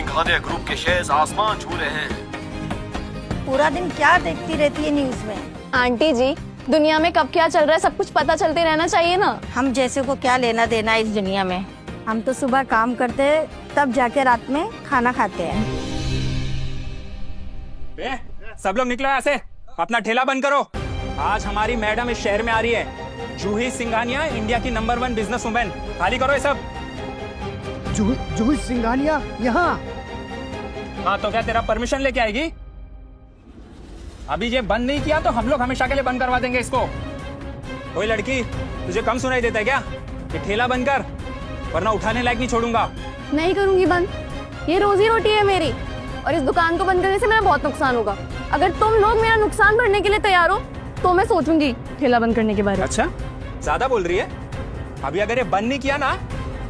Singhania group के shares आसमान छू रहे हैं। पूरा दिन क्या देखती रहती है न्यूज में? आंटी जी, दुनिया में कब क्या चल रहा है सब कुछ पता चलते रहना चाहिए ना। हम जैसे को क्या लेना देना है इस दुनिया में? हम तो सुबह काम करते हैं, तब जाके रात में खाना खाते हैं। सब लोग निकलो यहाँ से, अपना ठेला बंद करो। आज हमारी मैडम इस शहर में आ रही है। जूही सिंघानिया इंडिया की नंबर 1 बिजनेस वुमेन। खाली करो ये सब। जूही सिंघानिया यहाँ? हाँ तो क्या तेरा परमिशन लेके आएगी? अभी ये बंद नहीं किया तो हम लोग हमेशा के लिए बंद करवा देंगे इसको। कोई लड़की तुझे कम सुनाई देता है क्या? ये ठेला बंद कर, वरना उठाने लायक नहीं छोड़ूंगा। नहीं करूंगी बंद, ये रोजी रोटी है मेरी, और इस दुकान को बंद करने से मेरा बहुत नुकसान होगा। अगर तुम लोग मेरा नुकसान भरने के लिए तैयार हो तो मैं सोचूंगी ठेला बंद करने के बारे में। अच्छा, ज्यादा बोल रही है। अभी अगर ये बंद नहीं किया ना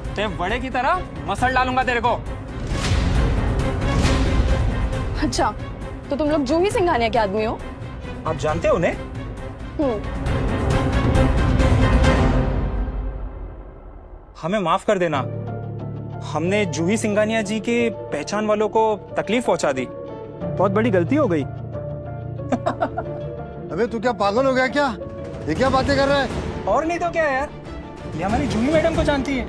तो बड़े की तरह मसल डालूंगा तेरे को। अच्छा, तो तुम लोग जूही सिंघानिया के आदमी हो? आप जानते हो उन्हें? हमें माफ कर देना, हमने जूही सिंघानिया जी के पहचान वालों को तकलीफ पहुंचा दी। बहुत बड़ी गलती हो गई। अबे तू क्या पागल हो गया क्या? ये क्या बातें कर रहा है? और नहीं तो क्या यार, ये हमारी जूही मैडम को जानती है।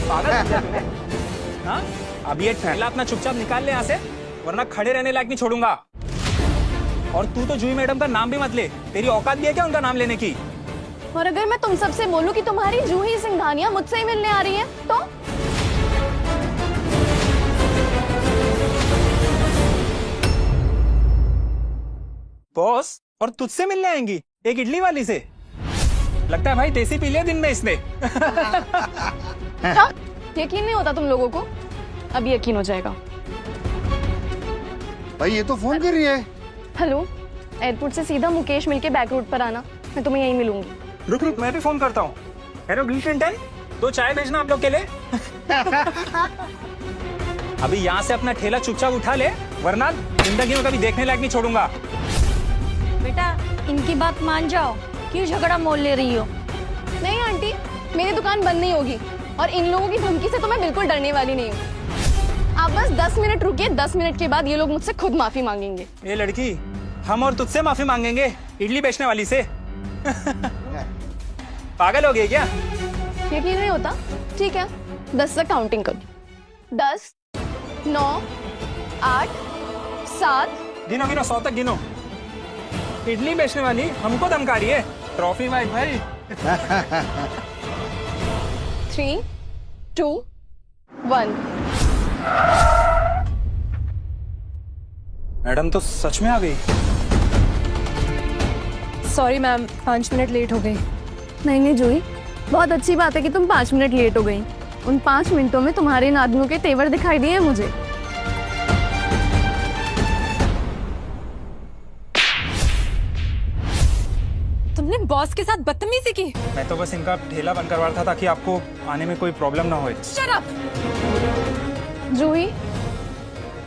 पागल है क्या तुम्हें? हाँ? अब ये ठेला अपना चुपचाप निकाल ले यहाँ से, वरना खड़े रहने लायक नहीं छोड़ूंगा। और तू तो जूही मैडम का नाम भी मत ले, तेरी औकात भी है क्या उनका नाम लेने की? और अगर मैं तुम सबसे बोलूं कि तुम्हारी जूही सिंघानिया मुझसे ही मिलने आ रही है तो? बॉस, और तुझसे मिलने आएंगी एक इडली वाली से? लगता है भाई देसी पी लिया दिन में इसने। क्या? यकीन नहीं होता तुम लोगों को? अब यकीन हो जाएगा। भाई ये तो फोन कर रही है। हेलो, एयरपोर्ट से सीधा मुकेश मिलके बैक रोड पर आना, मैं तुम्हें यहीं मिलूंगी। रुक रुक, मैं भी फोन करता हूँ। हेलो ग्लिटन, 2 चाय भेजना आप लोग के लिए। अभी यहाँ से अपना ठेला चुपचाप उठा ले, वरना जिंदगी में कभी देखने लायक नहीं छोड़ूंगा। बेटा इनकी बात मान जाओ, क्यों झगड़ा मोल ले रही हो? नहीं आंटी, मेरी दुकान बंद नहीं होगी, और इन लोगों की धमकी से तो मैं बिल्कुल डरने वाली नहीं हूँ। आप बस 10 मिनट रुकिए, 10 मिनट के बाद ये लोग मुझसे खुद माफी मांगेंगे। ये लड़की, हम और तुझसे माफी मांगेंगे इडली बेचने वाली से? पागल हो गई क्या? यकीन नहीं होता? ठीक है, 10 से काउंटिंग करो। 10, 9, 8, 7। गिनो गिनो, 100 तक गिनो। इडली बेचने वाली हमको धमका रही है। ट्रॉफी भाई। 3, 2, 1। मैडम तो सच में आ गई। सॉरी मैम, 5 मिनट लेट हो गई। नहीं जूही, बहुत अच्छी बात है कि तुम 5 मिनट लेट हो गई। उन 5 मिनटों में तुम्हारे इन आदमियों के तेवर दिखाई दिए मुझे। तुमने बॉस के साथ बदतमीजी की। मैं तो बस इनका ठेला बंद करवा रहा था ताकि आपको आने में कोई प्रॉब्लम ना हो। Shut up! जूही,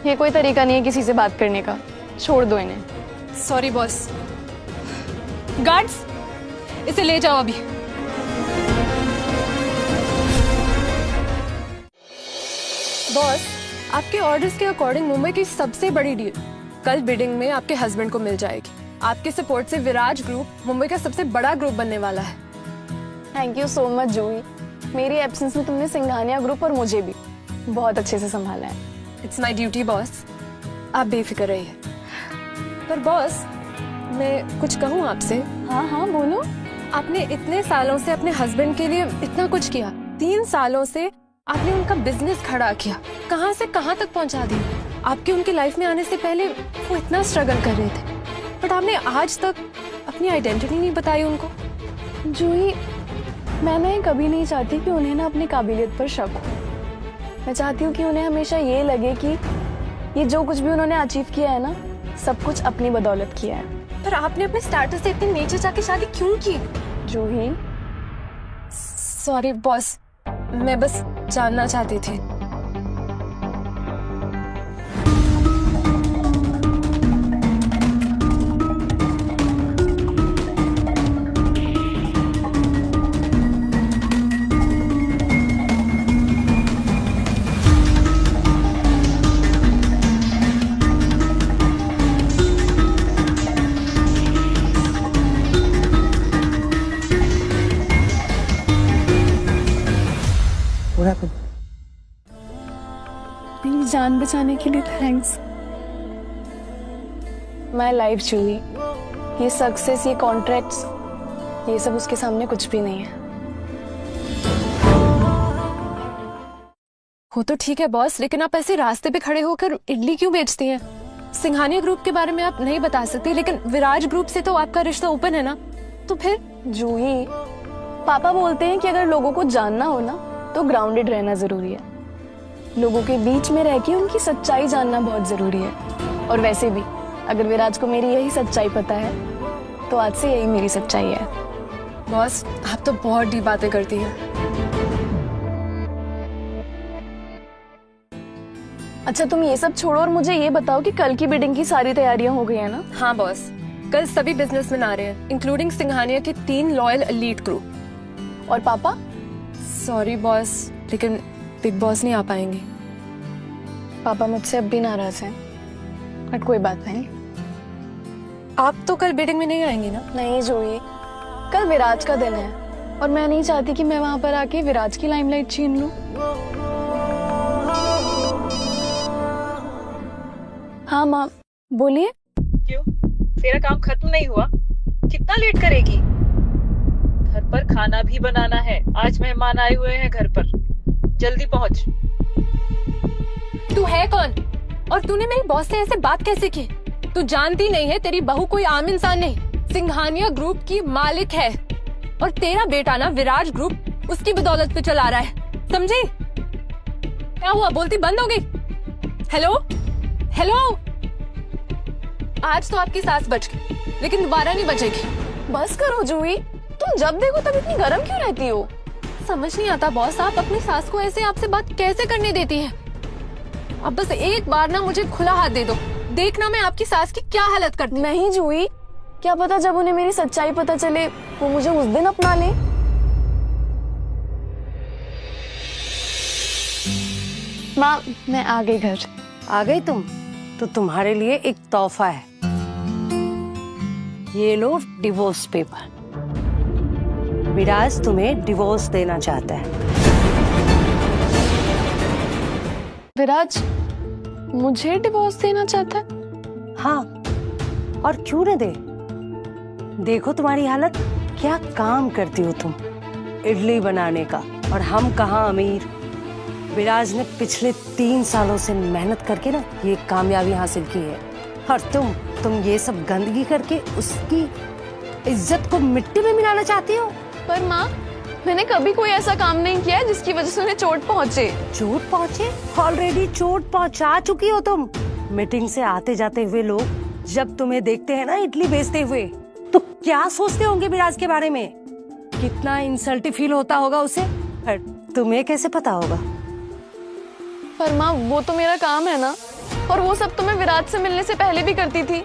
ये कोई तरीका नहीं है किसी से बात करने का, छोड़ दो इन्हें। Sorry boss. गार्ड्स, इसे ले जाओ अभी। बॉस, आपके ऑर्डर्स के अकॉर्डिंग मुंबई की सबसे बड़ी डील कल बिडिंग में आपके हस्बैंड को मिल जाएगी। आपके सपोर्ट से विराज ग्रुप मुंबई का सबसे बड़ा ग्रुप बनने वाला है। थैंक यू सो मच जूही, मेरी एब्सेंस में तुमने सिंघानिया ग्रुप और मुझे भी बहुत अच्छे से संभाला है। इट्स माई ड्यूटी बॉस, आप बेफिक्र रहिए। पर बॉस, मैं कुछ कहूँ आपसे? हाँ हाँ बोलो। आपने इतने सालों से अपने हस्बैंड के लिए इतना कुछ किया, 3 सालों से आपने उनका बिजनेस खड़ा किया, कहाँ से कहाँ तक पहुँचा दिया। आपके उनकी लाइफ में आने से पहले वो इतना स्ट्रगल कर रहे थे, बट आपने आज तक अपनी आइडेंटिटी नहीं बताई उनको। जूही, मैं कभी नहीं चाहती कि उन्हें ना अपनी काबिलियत पर शक हो। मैं चाहती हूँ कि उन्हें हमेशा ये लगे कि ये जो कुछ भी उन्होंने अचीव किया है ना, सब कुछ अपनी बदौलत किया है। पर आपने अपने स्टेटस से इतनी नीचे जाके शादी क्यों की? जूही, सॉरी बॉस, मैं बस जानना चाहती थी। क्या करूं? मेरी जान बचाने के लिए थैंक्स। माय लाइफ जूही, ये सक्सेस, ये कॉन्ट्रैक्ट्स, ये सब उसके सामने कुछ भी नहीं है। वो तो ठीक है बॉस, लेकिन आप ऐसे रास्ते पे खड़े होकर इडली क्यों बेचती हैं? सिंघानिया ग्रुप के बारे में आप नहीं बता सकते, लेकिन विराज ग्रुप से तो आपका रिश्ता ओपन है ना, तो फिर? जूही, पापा बोलते हैं कि अगर लोगों को जानना हो ना तो ग्राउंडेड रहना जरूरी है। लोगों के बीच में रह के उनकी सच्चाई जानना बहुत जरूरी है। और वैसे भी अगर विराज को मेरी यही सच्चाई पता है तो आज से यही मेरी सच्चाई है। बॉस, आप तो बहुत डीप बातें करती हैं। अच्छा, तुम ये सब छोड़ो और मुझे ये बताओ कि कल की बिडिंग की सारी तैयारियां हो गई है ना? हाँ बॉस, कल सभी बिजनेसमैन आ रहे हैं, इंक्लूडिंग सिंघानिया के 3 लॉयल एलीट क्रू। और पापा? सॉरी बॉस, लेकिन बिग बॉस नहीं आ पाएंगे। पापा मुझसे अब भी नाराज हैं, बट कोई बात नहीं। आप तो कल बिडिंग में नहीं आएंगे ना? नहीं जूही, कल विराज का दिन है और मैं नहीं चाहती कि मैं वहां पर आके विराज की लाइमलाइट छीन लूं। हाँ माँ, बोलिए। क्यों, तेरा काम खत्म नहीं हुआ? कितना लेट करेगी? घर पर खाना भी बनाना है, आज मेहमान आए हुए हैं घर पर, जल्दी पहुंच। तू है कौन और तूने मेरी बॉस से ऐसे बात कैसे की? तू जानती नहीं है तेरी बहू कोई आम इंसान नहीं, सिंघानिया ग्रुप की मालिक है। और तेरा बेटा ना विराज ग्रुप उसकी बदौलत पे चला रहा है, समझी? क्या हुआ, बोलती बंद हो गई? हेलो हेलो, आज तो आपकी सांस बच गई, लेकिन दोबारा नहीं बचेगी। बस करो जूही, तुम जब देखो तब इतनी गर्म क्यों रहती हो? समझ नहीं आता बॉस, आप अपनी सास को ऐसे आपसे बात कैसे करने देती हैं? अब बस एक बार ना मुझे खुला हाथ दे दो, देखना मैं आपकी सास की क्या हालत करती। नहीं जूही, क्या पता जब उन्हें मेरी सच्चाई पता चले वो मुझे उस दिन अपना ले। माँ, मैं आ गई घर। आ गई तुम? तो तुम्हारे लिए एक तोहफा है, ये लो डिवोर्स पेपर। विराज तुम्हें डिवोर्स देना चाहता है। विराज मुझे डिवोर्स देना चाहता है? हाँ, और क्यों न दे? देखो तुम्हारी हालत, क्या काम करती हो तुम, इडली बनाने का, और हम कहाँ अमीर। विराज ने पिछले 3 सालों से मेहनत करके ना ये कामयाबी हासिल की है, और तुम ये सब गंदगी करके उसकी इज्जत को मिट्टी में मिलाना चाहती हो। पर माँ, मैंने कभी कोई ऐसा काम नहीं किया है जिसकी वजह से उन्हें चोट पहुँचे। चोट पहुँचे? ऑलरेडी चोट पहुँचा चुकी हो तुम। मीटिंग से आते जाते हुए लोग जब तुम्हें देखते हैं ना इडली बेचते हुए, तो क्या सोचते होंगे विराज के बारे में? कितना इंसल्ट फील होता होगा उसे, पर तुम्हें कैसे पता होगा? पर माँ, वो तो मेरा काम है ना, और वो सब तो मैं विराज से मिलने से पहले भी करती थी।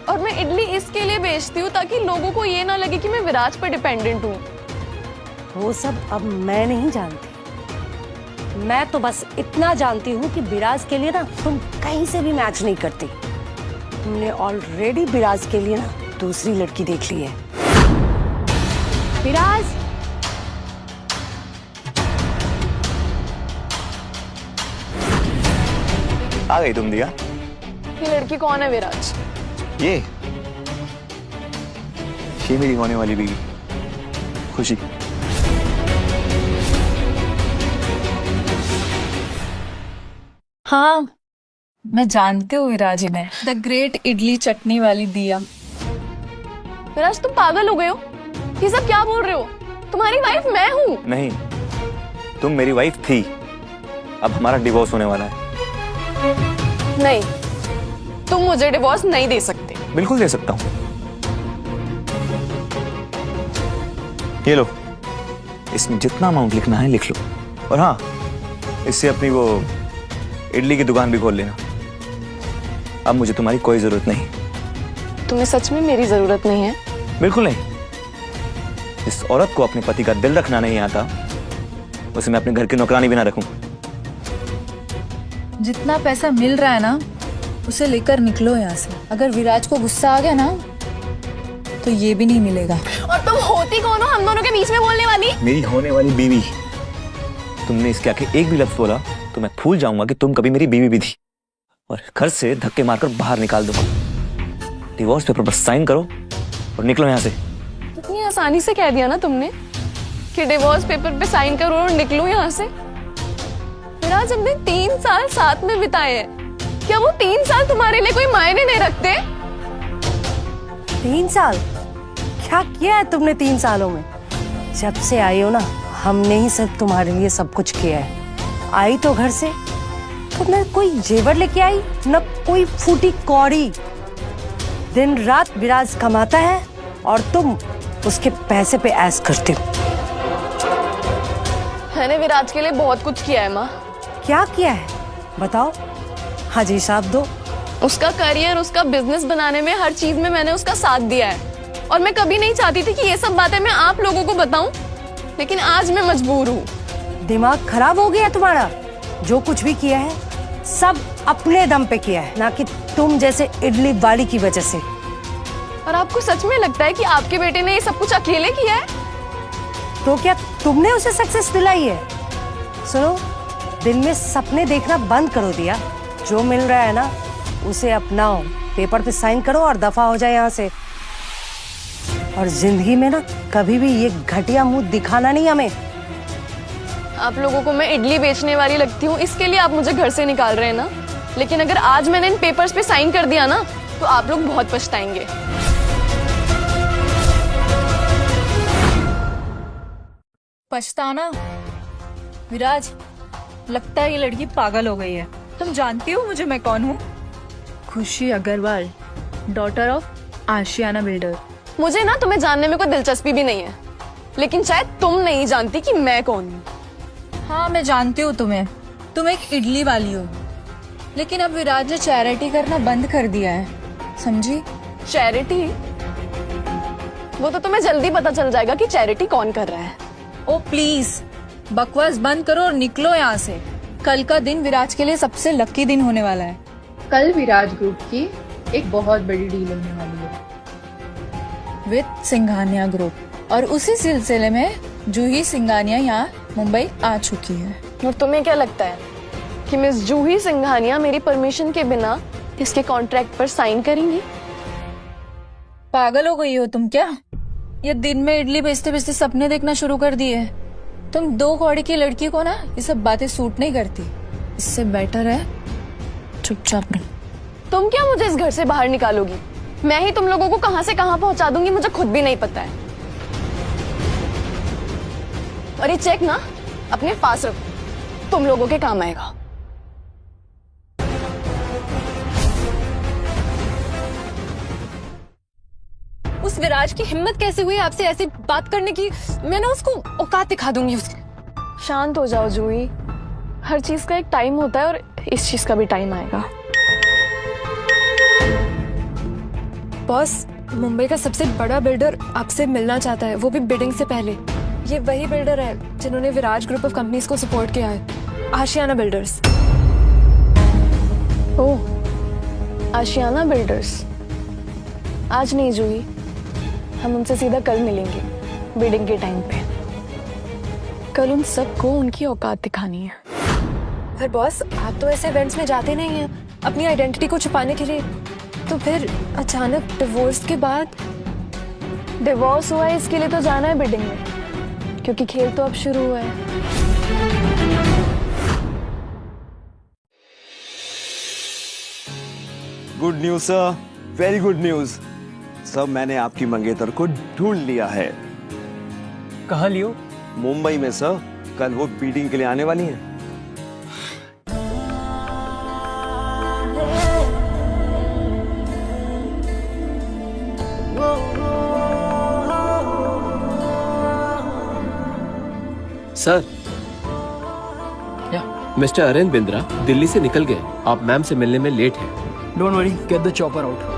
और मैं इडली इसके लिए बेचती हूँ ताकि लोगों को ये ना लगे कि मैं विराज पर डिपेंडेंट हूँ। वो सब अब मैं नहीं जानती, मैं तो बस इतना जानती हूँ कि विराज के लिए ना तुम कहीं से भी मैच नहीं करती। तुमने ऑलरेडी विराज के लिए ना दूसरी लड़की देख ली है। विराज, आ गई तुम दिया? ये लड़की कौन है विराज? ये मेरी होने वाली बीवी खुशी। हाँ, मैं जानती हूँ विराज में, द ग्रेट इडली चटनी वाली दिया। विराज, तुम पागल हो गए हो? ये सब क्या बोल रहे हो? तुम्हारी वाइफ मैं हूँ। नहीं, तुम मेरी वाइफ थी, अब हमारा डिवोर्स होने वाला है। नहीं, तुम मुझे डिवोर्स नहीं दे सकते। बिल्कुल दे सकता हूँ। ये लो, इसमें जितना अमाउंट लिखना है लिख लो, और हाँ, इससे अपनी वो इडली की दुकान भी खोल लेना। अब मुझे तुम्हारी कोई जरूरत नहीं। तुम्हें सच में मेरी जरूरत नहीं है? बिल्कुल नहीं। इस औरत को अपने पति का दिल रखना नहीं आता, उसे मैं अपने घर की नौकरानी भी ना रखूं। जितना पैसा मिल रहा है ना, उसे लेकर निकलो यहाँ से। अगर विराज को गुस्सा आ गया ना, तो ये भी नहीं मिलेगा। और तुम होती कौन हो हम दोनों के बीच में बोलने वाली? मेरी होने वाली बीवी। तुमने इसके आगे एक भी लफ्ज बोला तो मैं भूल जाऊंगा कि तुम कभी मेरी बीवी भी थी और घर से धक्के मारकर बाहर निकाल दूंगा। डिवोर्स पेपर पर साइन करो और निकलो यहाँ से। इतनी आसानी से कह दिया ना तुमने कि डिवोर्स पेपर पे साइन करो और निकलो यहाँ से। विराज, हमने 3 साल साथ में बिताए हैं, क्या वो 3 साल तुम्हारे लिए कोई मायने नहीं रखते? 3 साल? क्या किया है तुमने 3 सालों में? जब से आई हो ना, हमने ही सिर्फ तुम्हारे लिए सब कुछ किया है। आई तो घर से तो न कोई जेवर लेके आई, न कोई फूटी कौड़ी। दिन रात विराज कमाता है और तुम उसके पैसे पे ऐश करते हो। मैंने विराज के लिए बहुत कुछ किया है माँ। क्या किया है बताओ? हाँ जी, हिसाब दो। उसका करियर, उसका बिजनेस बनाने में, हर चीज में मैंने उसका साथ दिया है। और मैं कभी नहीं चाहती थी कि ये सब बातें मैं आप लोगों को बताऊं, लेकिन आज मैं मजबूर हूँ। दिमाग खराब हो गया तुम्हारा? जो कुछ भी किया है सब अपने दम पे किया है, ना कि तुम जैसे इडली वाली की वजह से। और आपको सच में लगता है कि आपके बेटे ने ये सब कुछ अकेले किया है? तो क्या तुमने उसे सक्सेस दिलाई है? सुनो, दिन में सपने देखना बंद करो दिया। जो मिल रहा है ना उसे अपनाओ, पेपर पे साइन करो और दफा हो जाए यहाँ से। और जिंदगी में ना कभी भी ये घटिया मुंह दिखाना नहीं हमें। आप लोगों को मैं इडली बेचने वाली लगती हूँ, इसके लिए आप मुझे घर से निकाल रहे हैं ना? लेकिन अगर आज मैंने इन पेपर्स पे साइन कर दिया ना तो आप लोग बहुत पछताएंगे। पछताना? विराज, लगता है ये लड़की पागल हो गई है। तुम जानती हो मुझे मैं कौन हूँ? Khushi Agarwal, daughter of Ashiyana builder. मुझे ना तुम्हें जानने में कोई दिलचस्पी भी नहीं है, लेकिन शायद तुम नहीं जानती कि मैं कौन हूँ। हाँ, मैं जानती हूँ तुम्हें। तुम एक इडली वाली हो, लेकिन अब विराज ने चैरिटी करना बंद कर दिया है, समझी? चैरिटी? वो तो तुम्हें जल्दी पता चल जाएगा कि चैरिटी कौन कर रहा है। ओ प्लीज, बकवास बंद करो और निकलो यहाँ से। कल का दिन विराज के लिए सबसे लकी दिन होने वाला है। कल विराज ग्रुप की एक बहुत बड़ी डील होने वाली है विद सिंघानिया ग्रुप, और उसी सिलसिले में जूही सिंघानिया यहाँ मुंबई आ चुकी है। और तुम्हें क्या लगता है कि मिस जूही सिंघानिया मेरी परमिशन के बिना इसके कॉन्ट्रैक्ट पर साइन करेंगी? पागल हो गई हो तुम क्या? ये दिन में इडली बेचते बेचते सपने देखना शुरू कर दिए। तुम 2 कौड़ी की लड़की को ना ये सब बातें सूट नहीं करती। इससे बेटर है चुपचाप रहो। तुम क्या मुझे इस घर से बाहर निकालोगी? मैं ही तुम लोगों को कहां से कहां पहुंचा दूंगी मुझे खुद भी नहीं पता है। और ये चेक ना अपने पास रखो, तुम लोगों के काम आएगा। उस विराज की हिम्मत कैसे हुई आपसे ऐसी बात करने की? मैं ना उसको औकात दिखा दूंगी उसकी। शांत हो जाओ जूही, हर चीज का एक टाइम होता है और इस चीज का भी टाइम आएगा। बॉस, मुंबई का सबसे बड़ा बिल्डर आपसे मिलना चाहता है, वो भी बिडिंग से पहले। ये वही बिल्डर है जिन्होंने विराज ग्रुप ऑफ कंपनीज को सपोर्ट किया है, आशियाना बिल्डर्स। ओह, आशियाना बिल्डर्स। आज नहीं जूही, हम उनसे सीधा कल मिलेंगे बिडिंग के टाइम पे। कल उन सबको उनकी औकात दिखानी है। पर बॉस, आप तो ऐसे इवेंट्स में जाते नहीं हैं अपनी आइडेंटिटी को छुपाने के लिए, तो फिर अचानक डिवोर्स के बाद? डिवोर्स हुआ है इसके लिए तो जाना है बिडिंग में, क्योंकि खेल तो अब शुरू हुआ है। Good news sir, very good news sir. मैंने आपकी मंगेतर को ढूंढ लिया है। कहाँ लियो? मुंबई में सर, कल वो बीडिंग के लिए आने वाली हैं। सर, मिस्टर अरेन बिंद्रा दिल्ली से निकल गए। आप मैम से मिलने में लेट हैं। Don't worry, get the chopper out.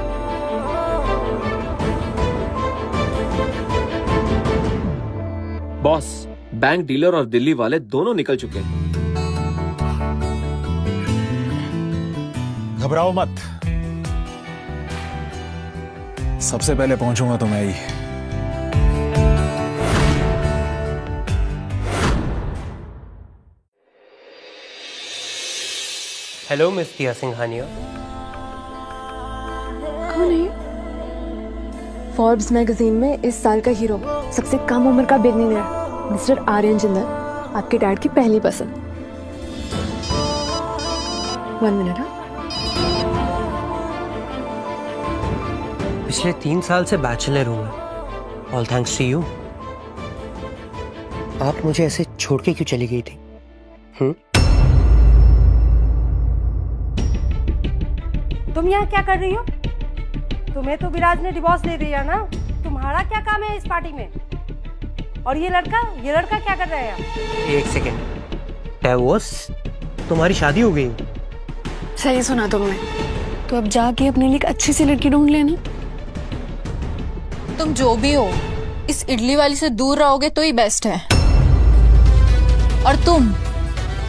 Boss, bank dealer और दिल्ली वाले दोनों निकल चुके हैं। घबराओ मत, सबसे पहले पहुंचूंगा तो मैं ही। हेलो मिस दिया सिंघानिया। कौन है? फोर्ब्स मैगजीन में इस साल का हीरो, सबसे कम उम्र का बिलियनियर मिस्टर आर्यन जिंदल, आपके डैड की पहली पसंद। 1 मिनट। पिछले 3 साल से बैचलर हूँ मैं, ऑल थैंक्स टू यू। आप मुझे ऐसे छोड़ के क्यों चली गई थी? तुम यहाँ क्या कर रही हो? तुम्हें तो विराज ने डिवोर्स दे दिया ना, तुम्हारा क्या काम है इस पार्टी में? और ये लड़का क्या कर रहा है यहाँ? एक सेकेंड, डिवोर्स? तुम्हारी शादी हो गई? सही सुना तुमने। तो अब जाके अपने लिए एक अच्छी सी लड़की ढूंढ लेना। तुम जो भी हो, इस इडली वाली से दूर रहोगे तो ही बेस्ट है। और तुम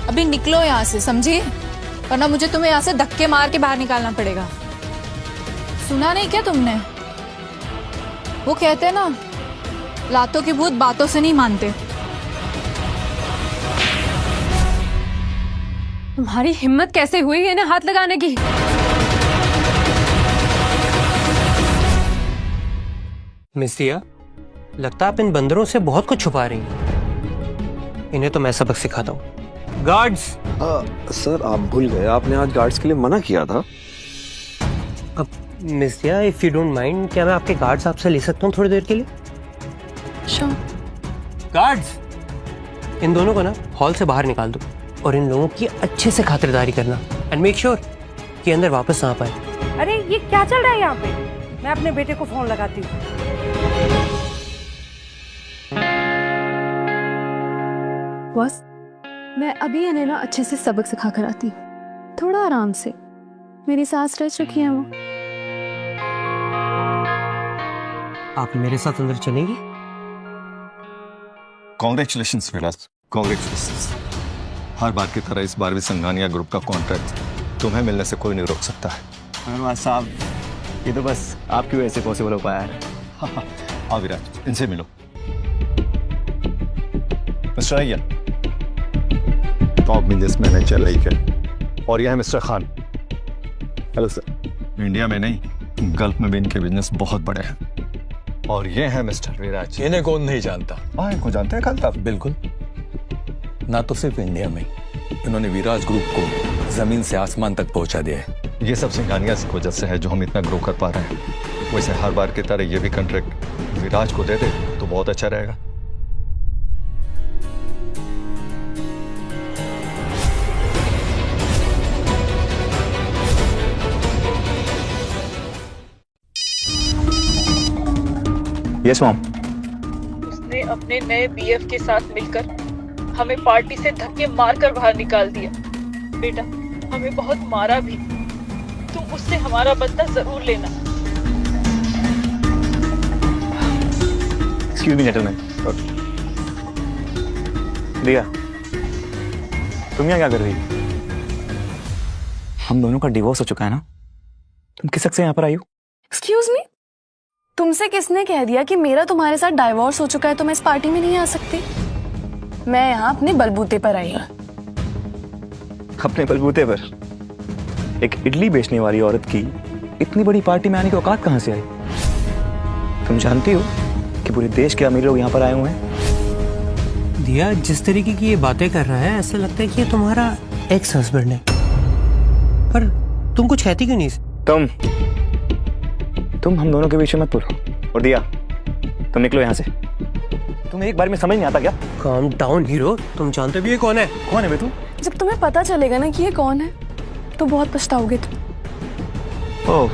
अभी निकलो यहाँ से, समझी? वरना मुझे तुम्हें यहाँ से धक्के मार के बाहर निकालना पड़ेगा। सुना नहीं क्या तुमने? वो कहते हैं ना, लातों के भूत बातों से नहीं मानते। तुम्हारी हिम्मत कैसे हुई इन्हें हाथ लगाने की? मिस दिया, लगता है आप इन बंदरों से बहुत कुछ छुपा रही हैं। इन्हें तो मैं सबक सिखाता हूँ। गार्ड्स! सर आप भूल गए, आपने आज गार्ड्स के लिए मना किया था। अब मिस दिया, इफ यू डोंट माइंड, क्या मैं आपके गार्ड्स आपसे ले सकता हूँ थोड़ी देर के लिए? श्योर। गार्ड्स, इन दोनों को ना हॉल से बाहर निकाल दो और इन लोगों की अच्छे से खातिरदारी करना एंड मेक श्योर कि अंदर वापस ना आ पाए। अरे ये क्या चल रहा है यहाँ पे? मैं अपने बेटे को फोन लगाती हूँ। बॉस, मैं अभी इन्हें ना अच्छे से सबक सिखा कर आती हूँ। थोड़ा आराम से, मेरी सांस रच रखी है वो। आप मेरे साथ अंदर चलेंगी? कॉन्ग्रेचुलेशंस विलास, कॉन्ग्रेचुलेशंस। हर बार की तरह इस बार भी संघानिया ग्रुप का कॉन्ट्रैक्ट तुम्हें मिलने से कोई नहीं रोक सकता है। साहब, ये तो बस आपकी वजह से पॉसिबल हो पाया है। आओ विराज, इनसे मिलो। मिस्टर अय्यर, टॉप बिजनेसमैन है चेन्नई के, और यह है mister Khan. Hello sir. India में नहीं, गल्फ में भी इनके बिजनेस बहुत बड़े हैं। और ये है मिस्टर विराज। इन्हें कौन नहीं जानता? हाँ, इनको जानते हैं खालता। बिल्कुल, ना तो सिर्फ इंडिया में, इन्होंने विराज ग्रुप को जमीन से आसमान तक पहुंचा दिया है। ये सब सिंघानिया की वजह से है जो हम इतना ग्रो कर पा रहे हैं। वैसे हर बार की तरह ये भी कॉन्ट्रैक्ट विराज को दे दे तो बहुत अच्छा रहेगा। Yes mom. उसने अपने नए बीएफ के साथ मिलकर हमें पार्टी से धक्के मारकर बाहर निकाल दिया। बेटा, हमें बहुत मारा भी। तुम उससे हमारा बदला जरूर लेना। Excuse me gentleman. दिया, तुम यहाँ क्या कर रही हो? हम दोनों का डिवोर्स हो चुका है ना, तुम किस हक से यहाँ पर आई हो? एक्सक्यूज मी, तुमसे किसने कह दिया कि मेरा तुम्हारे साथ डाइवोर्स हो चुका है तो मैं इस पार्टी में नहीं आ सकती? मैं यहाँ अपने बलबूते पर आई हूँ। अपने बलबूते पर? एक इडली बेचने वाली औरत की इतनी बड़ी पार्टी में आने की औकात कहाँ से आई? तुम जानती हो कि पूरे देश के अमीर लोग यहाँ पर आए हुए हैं। दिया, जिस तरीके की ये बातें कर रहा है, ऐसा लगता है कि ये तुम्हारा एक्स हस्बैंड है। पर तुम कुछ कहती क्यों नहीं? तुम हम दोनों के बीच में मत बोलो। और दिया, तुम निकलो यहाँ से। तुम्हें एक बार में समझ नहीं आता क्या? काम डाउन हीरो, तुम जानते भी ये कौन है? कौन है बे तू? जब तुम्हें पता चलेगा ना कि ये कौन है तो बहुत पछताओगे तुम। ओह,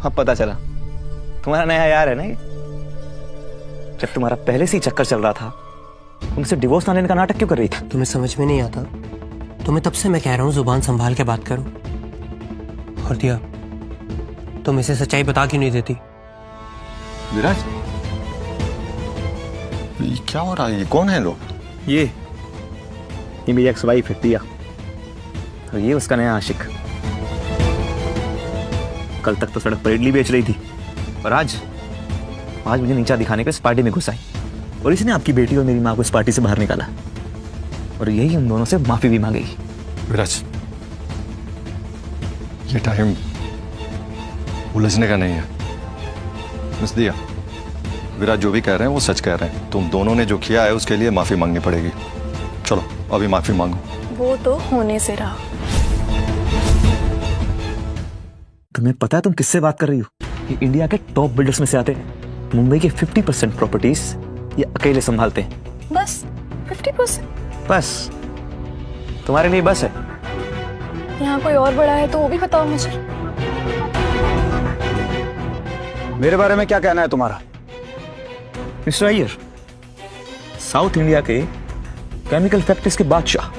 अब पता चला तुम्हारा नया यार है ना ये। जब तुम्हारा पहले से ही चक्कर चल रहा था, तुमसे डिवोर्स ना लेने का नाटक क्यों कर रही थी? तुम्हें समझ में नहीं आता? तुम्हें तब से मैं कह रहा हूँ जुबान संभाल के बात करो। और दिया, तुम इसे सच्चाई बता क्यों नहीं देती? विराज, ये क्या हो रहा है? ये कौन है लोग? ये मेरी एक्स वाइफ है दिया, और ये उसका नया आशिक। कल तक तो सड़क पर इडली बेच रही थी, और आज मुझे नीचा दिखाने के इस पार्टी में घुस आई, और इसने आपकी बेटी और मेरी माँ को इस पार्टी से बाहर निकाला, और यही हम दोनों से माफी भी मांगेगी। विराज, ये टाइम उलझने का नहीं है। मिस दिया, विराज जो भी कह रहे हैं वो सच कह रहे हैं। तुम दोनों ने जो किया है उसके लिए माफी मांगनी पड़ेगी। चलो अभी माफी मांगो। वो तो होने से रहा। तुम्हें पता है तुम किससे बात कर रही हो? ये इंडिया के टॉप बिल्डर्स में से आते हैं। मुंबई के 50% प्रॉपर्टीज ये अकेले संभालते हैं। बस 50%? बस तुम्हारे लिए बस है। यहाँ कोई और बड़ा है तो वो भी बताओ मुझे। मेरे बारे में क्या कहना है तुम्हारा? मिस्टर अय्यर, साउथ इंडिया के केमिकल फैक्ट्रीज के बादशाह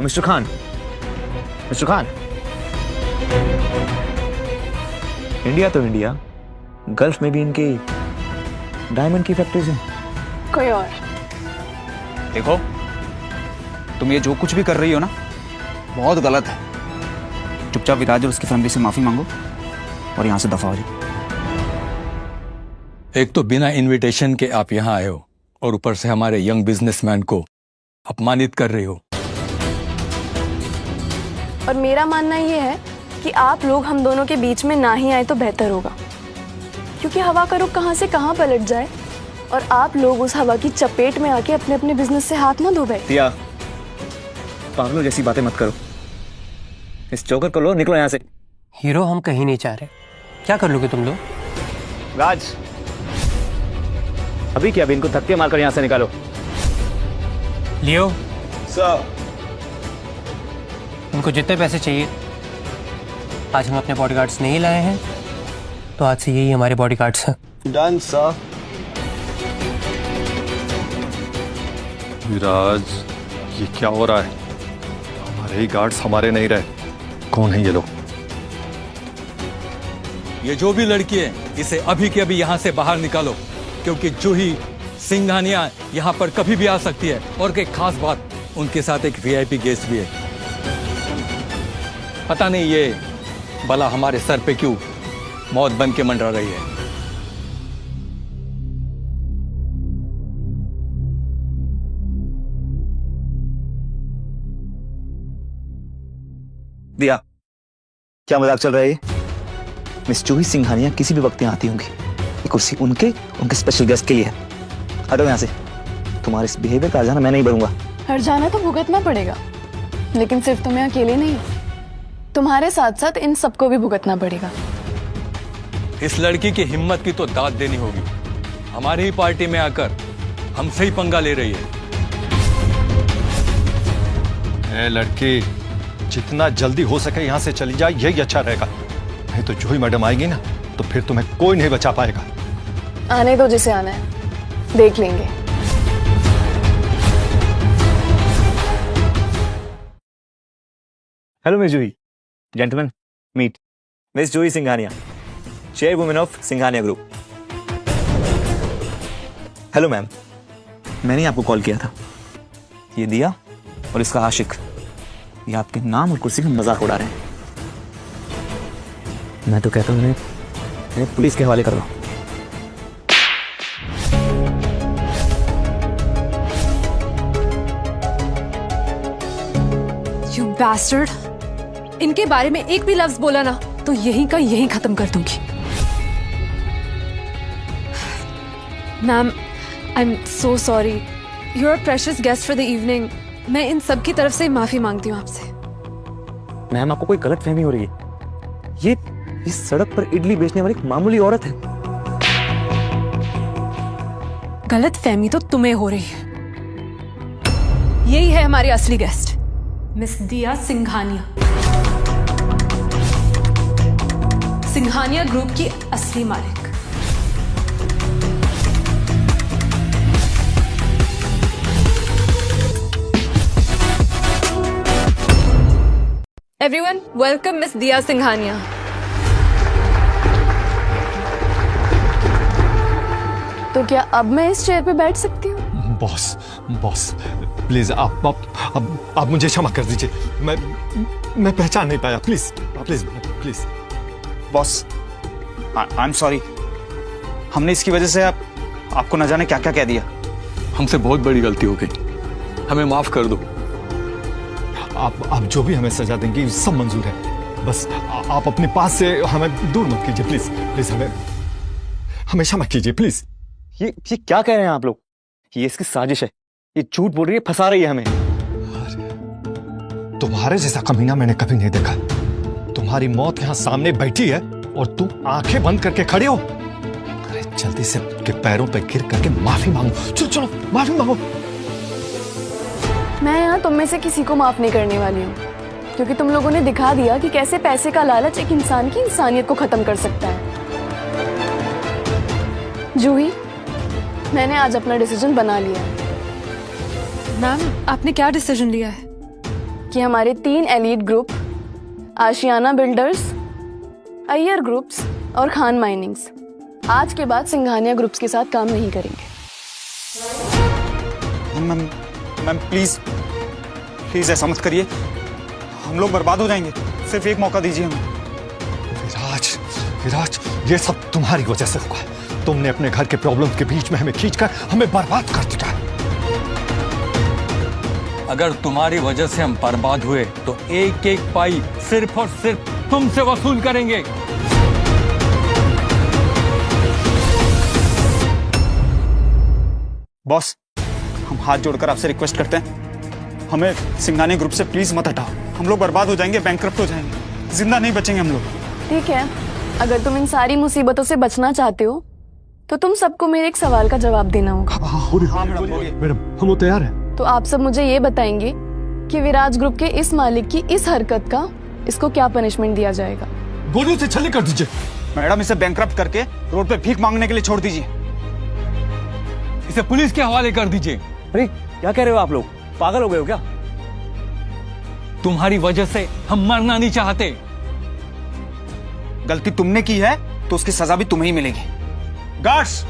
mister Khan. Mister Khan, India तो इंडिया, गल्फ में भी इनकी डायमंड की फैक्ट्रीज हैं। कोई और? देखो, तुम ये जो कुछ भी कर रही हो ना, बहुत गलत है। चुपचाप विराज और उसकी फैमिली से माफी मांगो और यहां से दफा हो जाओ। एक तो बिना इनविटेशन के आप यहाँ आए हो और ऊपर से हमारे यंग बिजनेसमैन को अपमानित कर रहे हो। और मेरा मानना ये है कि आप लोग हम दोनों के बीच में ना ही आए तो बेहतर होगा, क्योंकि हवा का रुख कहां से कहां पलट जाए और आप लोग उस हवा की चपेट में आके अपने अपने बिजनेस से हाथ ना धो बैठे। दिया, पागलों जैसी बातें मत करो। इस चौकर को लो, निकलो यहाँ से। हीरो, हम कहीं नहीं चाह रहे। क्या कर लोगे तुम लोग? राज, अभी क्या? अभी इनको धक्के मारकर यहाँ से निकालो। लियो सर, उनको जितने पैसे चाहिए, आज हम अपने बॉडीगार्ड्स नहीं लाए हैं तो आज से यही हमारे बॉडीगार्ड्स हैं। Done sir. विराज, ये क्या हो रहा है? हमारे ही गार्ड्स हमारे नहीं रहे। कौन है ये लोग? ये जो भी लड़की है, इसे अभी के अभी यहाँ से बाहर निकालो, क्योंकि जूही सिंघानिया यहाँ पर कभी भी आ सकती है। और एक खास बात, उनके साथ एक वीआईपी गेस्ट भी है। पता नहीं ये भला हमारे सर पे क्यों मौत बन के मंडरा रही है। दिया, क्या मजाक चल रहा है? मिस जूही सिंघानिया किसी भी वक्त यहाँ आती होंगी। ये कुर्सी उनके स्पेशल गेस्ट के लिए है। हटो यहाँ से। तुम्हारे इस बिहेवियर का हर्जाना मैं नहीं भरूंगा। हर्जाना तो भुगतना पड़ेगा, लेकिन सिर्फ तुम्हें अकेले नहीं, तुम्हारे साथ साथ इन सबको भी भुगतना पड़ेगा। इस लड़की की हिम्मत की तो दाद देनी होगी। हमारी ही पार्टी में आकर हमसे ही पंगा ले रही है। ए लड़की, जितना जल्दी हो सके यहाँ से चली जाए, यही अच्छा रहेगा। नहीं तो जूही मैडम आएगी ना, तो फिर तुम्हें कोई नहीं बचा पाएगा। आने दो जिसे आना है, देख लेंगे। Hello Miss Juhi. Gentleman, meet Miss Juhi Singhania, chairwoman of Singhania group. Hello ma'am, मैंने आपको कॉल किया था। ये दिया और इसका आशिक, ये आपके नाम और कुर्सी का मजाक उड़ा रहे हैं। मैं तो कहता हूँ इन्हें पुलिस के हवाले कर दो। You bastard! इनके बारे में एक भी लफ्ज बोला ना तो यहीं का यहीं खत्म कर दूंगी। Ma'am, I am so sorry. You are precious guest for the evening. मैं इन सब की तरफ से माफी मांगती हूँ आपसे। मैम, आपको कोई गलत फहमी हो रही है। ये इस सड़क पर इडली बेचने वाली एक मामूली औरत है। गलत फहमी तो तुम्हें हो रही है। यही है हमारी असली गेस्ट, मिस दिया सिंघानिया, सिंघानिया ग्रुप की असली मालिक। एवरीवन, वेलकम मिस दिया सिंघानिया। तो क्या अब मैं इस चेयर पे बैठ सकती हूँ? बॉस, प्लीज आप मुझे क्षमा कर दीजिए। मैं पहचान नहीं पाया। Please. Boss, I am sorry. हमने इसकी वजह से आपको न जाने क्या क्या कह दिया। हमसे बहुत बड़ी गलती हो गई, हमें माफ कर दो। आप जो भी हमें सजा देंगे सब मंजूर है। बस आप अपने पास से हमें दूर मत कीजिए प्लीज, प्लीज हमें हमेशा मत कीजिए प्लीज। ये क्या कह रहे हैं आप लोग? ये इसकी साजिश है, ये झूठ बोल रही है, फंसा रही है हमें। तुम्हारे जैसा कमीना मैंने कभी नहीं देखा। तुम्हारी मौत यहाँ सामने बैठी है और तुम आंखें बंद करके खड़े हो। अरे जल्दी से के पैरों पे गिर करके माफी मांगो। चलो चलो माफी मांगो। मैं यहाँ तुम में से किसी को माफ नहीं करने वाली हूँ, क्योंकि तुम लोगों ने दिखा दिया कि कैसे पैसे का लालच एक इंसान की इंसानियत को खत्म कर सकता है। जूही, मैंने आज अपना डिसीजन बना लिया है। मैम, आपने क्या डिसीजन लिया है? कि हमारे 3 एलीट ग्रुप, आशियाना बिल्डर्स, अय्यर ग्रुप्स और खान माइनिंग्स, आज के बाद सिंघानिया ग्रुप्स के साथ काम नहीं करेंगे। मैम प्लीज प्लीज ऐसा मत करिए, हम लोग बर्बाद हो जाएंगे। सिर्फ एक मौका दीजिए हमें। विराज, विराज, ये सब तुम्हारी वजह से हुआ है। तुमने अपने घर के प्रॉब्लम के बीच में हमें खींचकर हमें बर्बाद कर दिया। अगर तुम्हारी वजह से हम बर्बाद हुए तो एक एक पाई सिर्फ और सिर्फ तुमसे वसूल करेंगे। बॉस, हम हाथ जोड़कर आपसे रिक्वेस्ट करते हैं, हमें सिंघानिया ग्रुप से प्लीज मत हटाओ। हम लोग बर्बाद हो जाएंगे, बैंकक्रप्ट हो जाएंगे, जिंदा नहीं बचेंगे हम लोग। ठीक है, अगर तुम इन सारी मुसीबतों से बचना चाहते हो तो तुम सबको मेरे एक सवाल का जवाब देना होगा। मैडम, हम तैयार हैं। तो आप सब मुझे ये बताएंगे कि विराज ग्रुप के इस मालिक की इस हरकत का इसको क्या पनिशमेंट दिया जाएगा? गोलियों से छली कर दीजिए। मैडम, इसे बैंकक्रप्ट करके रोड पे भीख मांगने के लिए छोड़ दीजिए। इसे पुलिस के हवाले कर दीजिए। अरे क्या कह रहे हो आप लोग? पागल हो गए हो क्या? तुम्हारी वजह से हम मरना नहीं चाहते। गलती तुमने की है तो उसकी सजा भी तुम्हें ही मिलेगी। गार्ड्स,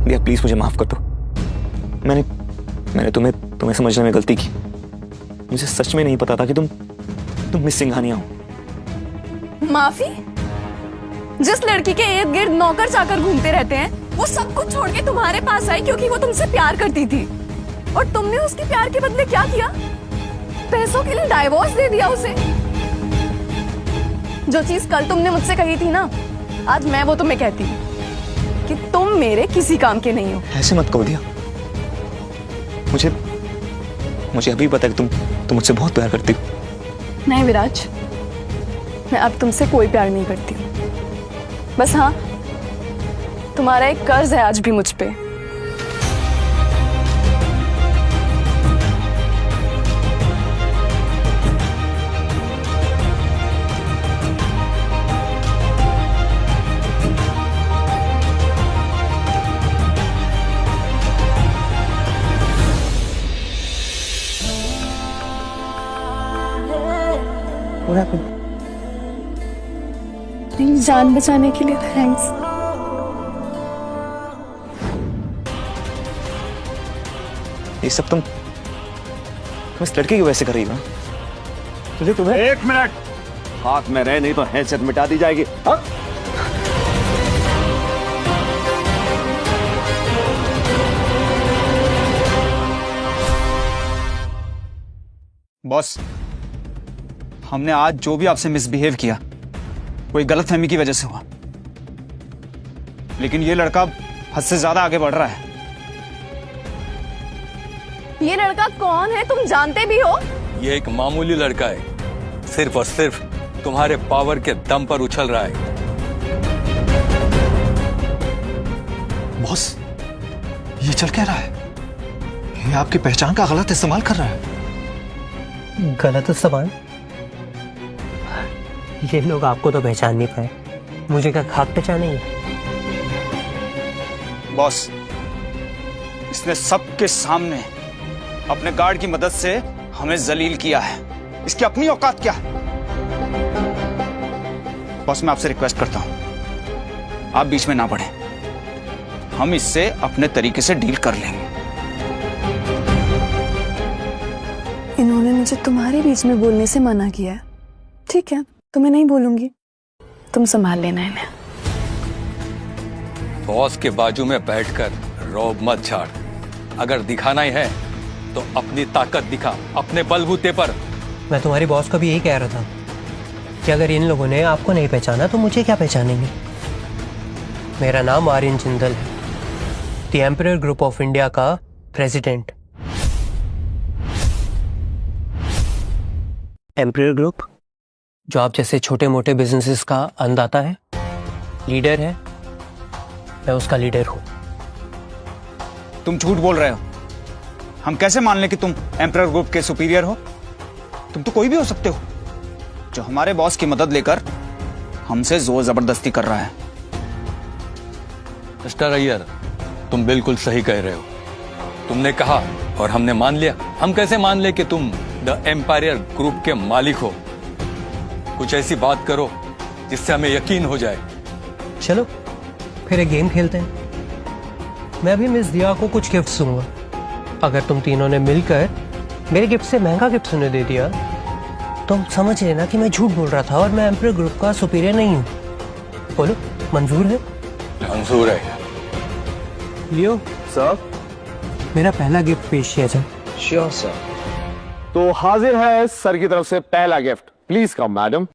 भैया प्लीज मुझे माफ कर दो। मैंने तुम्हें समझने में गलती की। मुझे सच में नहीं पता था कि तुम मिस सिंघानिया हो। माफी? जिस लड़की के इर्द गिर्द नौकर चाकर घूमते रहते हैं, वो सब कुछ छोड़ के तुम्हारे पास आई क्योंकि वो तुमसे प्यार करती थी। और तुमने उसके प्यार के बदले क्या किया? पैसों के लिए डाइवोर्स दे दिया उसे। जो चीज कल तुमने मुझसे कही थी ना, आज मैं वो तुम्हें कहती हूँ कि तुम मेरे किसी काम के नहीं हो। ऐसे मत कहो दिया। मुझे अभी पता है कि तुम मुझसे बहुत प्यार करती हो। नहीं विराज, मैं अब तुमसे कोई प्यार नहीं करती हूँ। बस हाँ, तुम्हारा एक कर्ज है आज भी मुझ पे। मेरी जान बचाने के लिए थैंक्स। ये सब तुम इस लड़के की वजह से कर रही हो ना? तुम्हें 1 मिनट हाथ में रहे, नहीं तो हैसियत मिटा दी जाएगी। हाँ? बॉस, हमने आज जो भी आपसे मिसबिहेव किया कोई गलतफहमी की वजह से हुआ, लेकिन ये लड़का हद से ज्यादा आगे बढ़ रहा है। ये लड़का कौन है तुम जानते भी हो? ये एक मामूली लड़का है, सिर्फ और सिर्फ तुम्हारे पावर के दम पर उछल रहा है। बॉस, ये चल क्या रहा है? ये आपकी पहचान का गलत इस्तेमाल कर रहा है। गलत इस्तेमाल? ये लोग आपको तो पहचान नहीं पाए, मुझे क्या खाक पहचानेंगे? बॉस, इसने सबके सामने अपने गार्ड की मदद से हमें जलील किया है। इसकी अपनी औकात क्या है? बॉस, मैं आपसे रिक्वेस्ट करता हूं, आप बीच में ना पड़े। हम इससे अपने तरीके से डील कर लेंगे। इन्होंने मुझे तुम्हारे बीच में बोलने से मना किया है। ठीक है, तुम्हें नहीं बोलूंगी, तुम संभाल लेना इन्हें। बॉस के बाजू में बैठकर रौब मत झाड़। अगर दिखाना ही है तो अपनी ताकत दिखा, अपने बलबूते पर। मैं तुम्हारी बॉस को भी यही कह रहा था कि अगर इन लोगों ने आपको नहीं पहचाना तो मुझे क्या पहचानेंगे। मेरा नाम आर्यन जिंदल है, the empire group of India का प्रेसिडेंट। एम्पायर ग्रुप जो आप जैसे छोटे मोटे बिजनेसेस का अन्नदाता है, लीडर है, मैं उसका लीडर हूं। तुम झूठ बोल रहे हो। हम कैसे मान लें कि तुम एम्पायर ग्रुप के सुपीरियर हो? तुम तो कोई भी हो सकते हो जो हमारे बॉस की मदद लेकर हमसे जोर जबरदस्ती कर रहा है। मिस्टर अय्यर, तुम बिल्कुल सही कह रहे हो। तुमने कहा और हमने मान लिया। हम कैसे मान ले कि तुम द एम्पायर ग्रुप के मालिक हो? कुछ ऐसी बात करो जिससे हमें यकीन हो जाए। चलो फिर एक गेम खेलते हैं। मैं भी मिस दिया को कुछ गिफ्ट दूंगा। अगर तुम तीनों ने मिलकर मेरे गिफ्ट से महंगा गिफ्ट उन्हें दे दिया तो हम समझ लेना कि मैं झूठ बोल रहा था और मैं एम्पायर ग्रुप का सुपीरियर नहीं हूं। बोलो, मंजूर है? मंजूर है। लियो सर, मेरा पहला गिफ्ट पेश किया जाए। Sure sir. तो हाजिर है सर की तरफ से पहला गिफ्ट। Please come madam.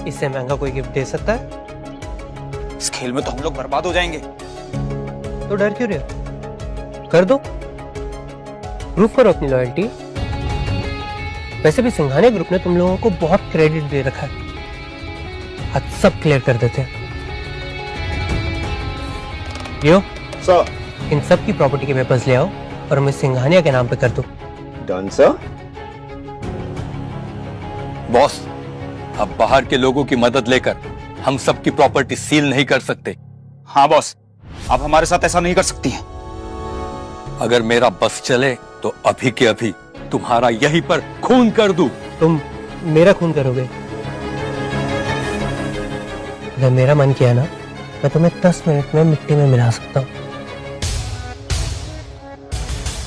इससे महंगा कोई गिफ्ट दे सकता है? इस खेल में तो हम लोग बर्बाद हो जाएंगे। तो डर क्यों रहे हो? कर दो, प्रूव करो अपनी लॉयल्टी। वैसे भी सिंघानिया ग्रुप ने तुम लोगों को बहुत क्रेडिट दे रखा है। आज सब क्लियर कर देते हैं। लियो सर, इन सब की प्रॉपर्टी के पेपर्स ले आओ और हमें सिंघानिया के नाम पे कर दो। Done sir. बॉस, अब बाहर के लोगों की मदद लेकर हम सबकी प्रॉपर्टी सील नहीं कर सकते। हाँ बॉस, आप हमारे साथ ऐसा नहीं कर सकती हैं। अगर मेरा बस चले तो अभी के अभी तुम्हारा यहीं पर खून कर दूं। तुम मेरा खून करोगे? अगर मेरा मन किया ना, मैं तुम्हें 10 मिनट में मिट्टी में मिला सकता हूँ।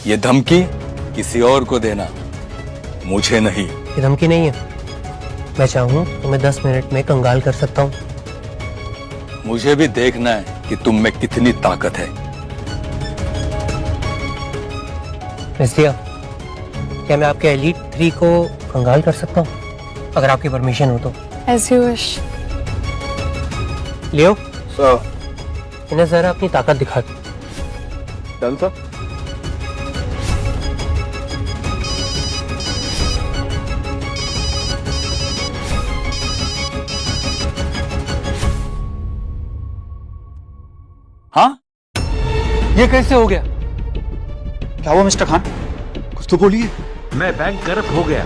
ये धमकी किसी और को देना, मुझे नहीं। ये धमकी नहीं है। मैं चाहूँ तो मैं 10 मिनट में कंगाल कर सकता हूँ। मुझे भी देखना है कि तुम में कितनी ताकत है। मिस्टिया, क्या मैं आपके एलीट 3 को कंगाल कर सकता हूँ? अगर आपकी परमिशन हो तो। As you wish. Leo sir, इन्हें जरा अपनी ताकत दिखा दो। Done sir. हाँ, ये कैसे हो गया? क्या हुआ मिस्टर खान? कुछ तो बोलिए। मैं बैंक करप्ट हो गया।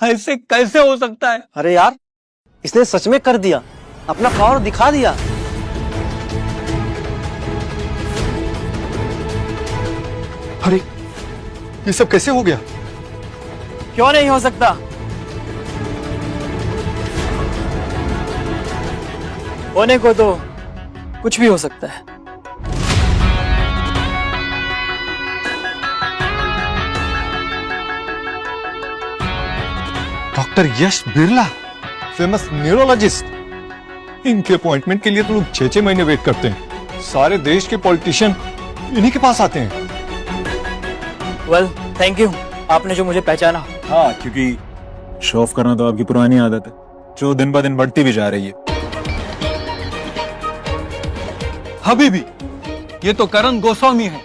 ऐसे कैसे हो सकता है? अरे यार, इसने सच में कर दिया, अपना पावर दिखा दिया। अरे ये सब कैसे हो गया? क्यों नहीं हो सकता? होने को तो कुछ भी हो सकता है। डॉक्टर यश बिरला, फेमस न्यूरोलॉजिस्ट, इनके अपॉइंटमेंट के लिए तो लोग 6-6 महीने वेट करते हैं। सारे देश के पॉलिटिशियन इन्हीं के पास आते हैं। वेल, थैंक यू, आपने जो मुझे पहचाना। हाँ, क्योंकि शो ऑफ करना तो आपकी पुरानी आदत है, जो दिन ब दिन बढ़ती भी जा रही है। हबीबी, ये तो करण गोस्वामी है,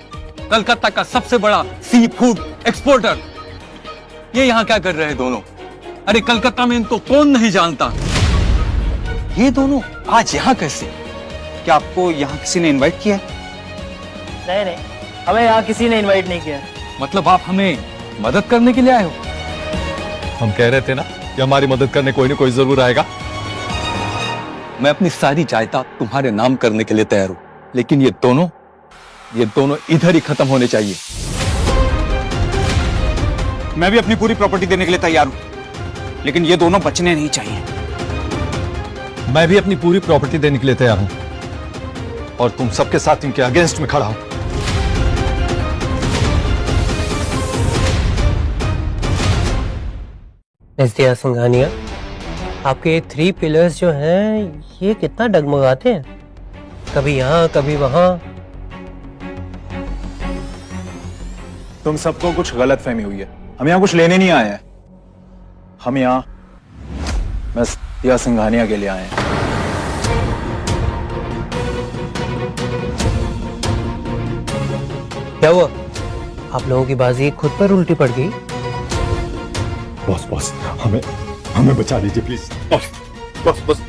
कलकत्ता का सबसे बड़ा सी फूड एक्सपोर्टर। ये यहाँ क्या कर रहे हैं दोनों? अरे कलकत्ता में इनको कौन नहीं जानता। ये दोनों आज यहाँ कैसे? क्या आपको यहाँ किसी ने इनवाइट किया है? नहीं, हमें यहाँ किसी ने इनवाइट नहीं किया। मतलब आप हमें मदद करने के लिए आए हो? हम कह रहे थे ना कि हमारी मदद करने कोई ना कोई जरूर आएगा। मैं अपनी सारी जायदाद तुम्हारे नाम करने के लिए तैयार हूं, लेकिन ये दोनों इधर ही खत्म होने चाहिए। मैं भी अपनी पूरी प्रॉपर्टी देने के लिए तैयार हूं, लेकिन ये दोनों बचने नहीं चाहिए। मैं भी अपनी पूरी प्रॉपर्टी देने के लिए तैयार हूं, और तुम सबके साथ इनके अगेंस्ट में खड़ा हूं। दिया सिंघानिया, आपके 3 पिलर्स जो हैं ये कितना डगमगाते हैं, कभी यहाँ कभी वहां। तुम सबको कुछ गलत फहमी हुई है। हम यहाँ कुछ लेने नहीं आए हैं, हम यहाँ बस दिया सिंघानिया के लिए आए हैं। क्या हुआ? आप लोगों की बाजी खुद पर उल्टी पड़ गई? बॉस, हमें बचा लीजिए प्लीज। बॉस,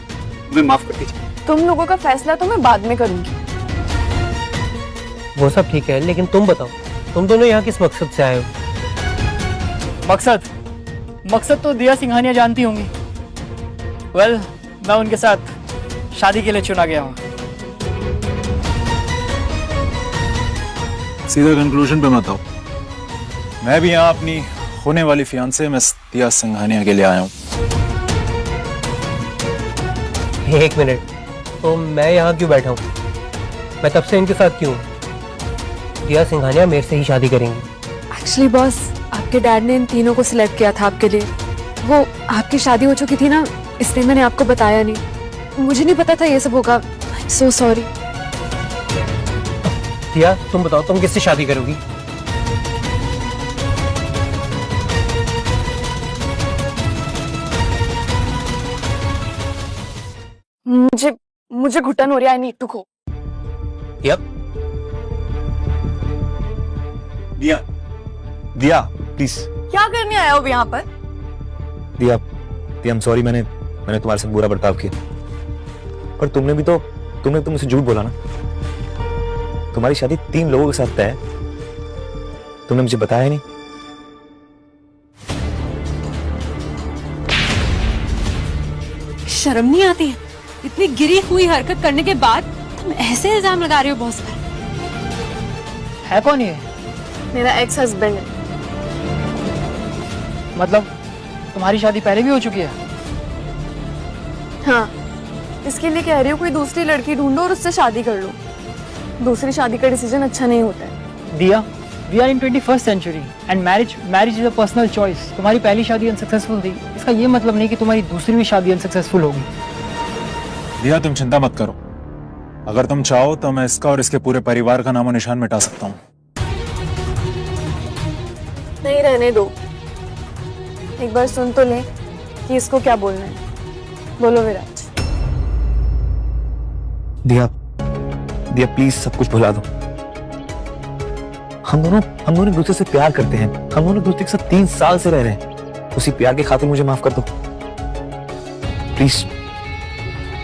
मुझे माफ कर दीजिए। तुम लोगों का फैसला तो मैं बाद में करूंगी। वो सब ठीक है, लेकिन तुम बताओ, तुम दोनों यहाँ किस मकसद से आए हो? मकसद तो दिया सिंघानिया जानती होंगी। वेल, मैं उनके साथ शादी के लिए चुना गया हूँ। सीधा कंक्लूजन पे मत आओ। मैं भी यहाँ अपनी होने वाली फियांसे मिस दिया सिंघानिया के लिए आया हूँ। एक मिनट, तो मैं यहाँ क्यों बैठा हूँ? मैं तब से इनके साथ क्यों? दिया सिंघानिया मेरे से ही शादी करेंगी। एक्चुअली बॉस, आपके डैड ने इन तीनों को सिलेक्ट किया था आपके लिए। वो आपकी शादी हो चुकी थी ना, इसलिए मैंने आपको बताया नहीं। मुझे नहीं पता था ये सब होगा। So sorry. दिया, तुम बताओ, तुम किससे शादी करोगी? मुझे घुटन हो रहा है। I need to go. Yup. Diya please. क्या करने आया हो यहाँ पर? दिया, आई एम सॉरी, मैंने तुम्हारे साथ बुरा बर्ताव किया, पर तुमने तो मुझसे झूठ बोला ना। तुम्हारी शादी 3 लोगों के साथ तय है, तुमने मुझे बताया नहीं। शर्म नहीं आती है? इतनी गिरी हुई हरकत करने के बाद तुम ऐसे इल्जाम लगा रहे हो बॉस पर। है कौन ये? मेरा एक्स हस्बैंड है। मतलब तुम्हारी शादी पहले भी हो चुकी है? हाँ, इसके लिए कह रही हूँ कोई दूसरी लड़की ढूंढो और उससे शादी कर लो। दूसरी शादी का डिसीजन अच्छा नहीं होता है। Diya, we are in 21st century and marriage is a personal choice. तुम्हारी पहली शादी अनसक्सेसफुल थी, इसका ये मतलब नहीं कि तुम्हारी दूसरी भी शादी अनसक्सेसफुल होगी। दिया, तुम चिंता मत करो। अगर तुम चाहो तो मैं इसका और इसके पूरे परिवार का नामो निशान मिटा सकता हूँ। नहीं, रहने दो। एक बार सुन तो ले कि इसको क्या बोलना है। बोलो विराज। दिया प्लीज सब कुछ भुला दो। हम दोनों एक दूसरे से प्यार करते हैं। हम दोनों एक दूसरे के साथ 3 साल से रह रहे हैं। उसी प्यार के खातिर मुझे माफ कर दो प्लीज।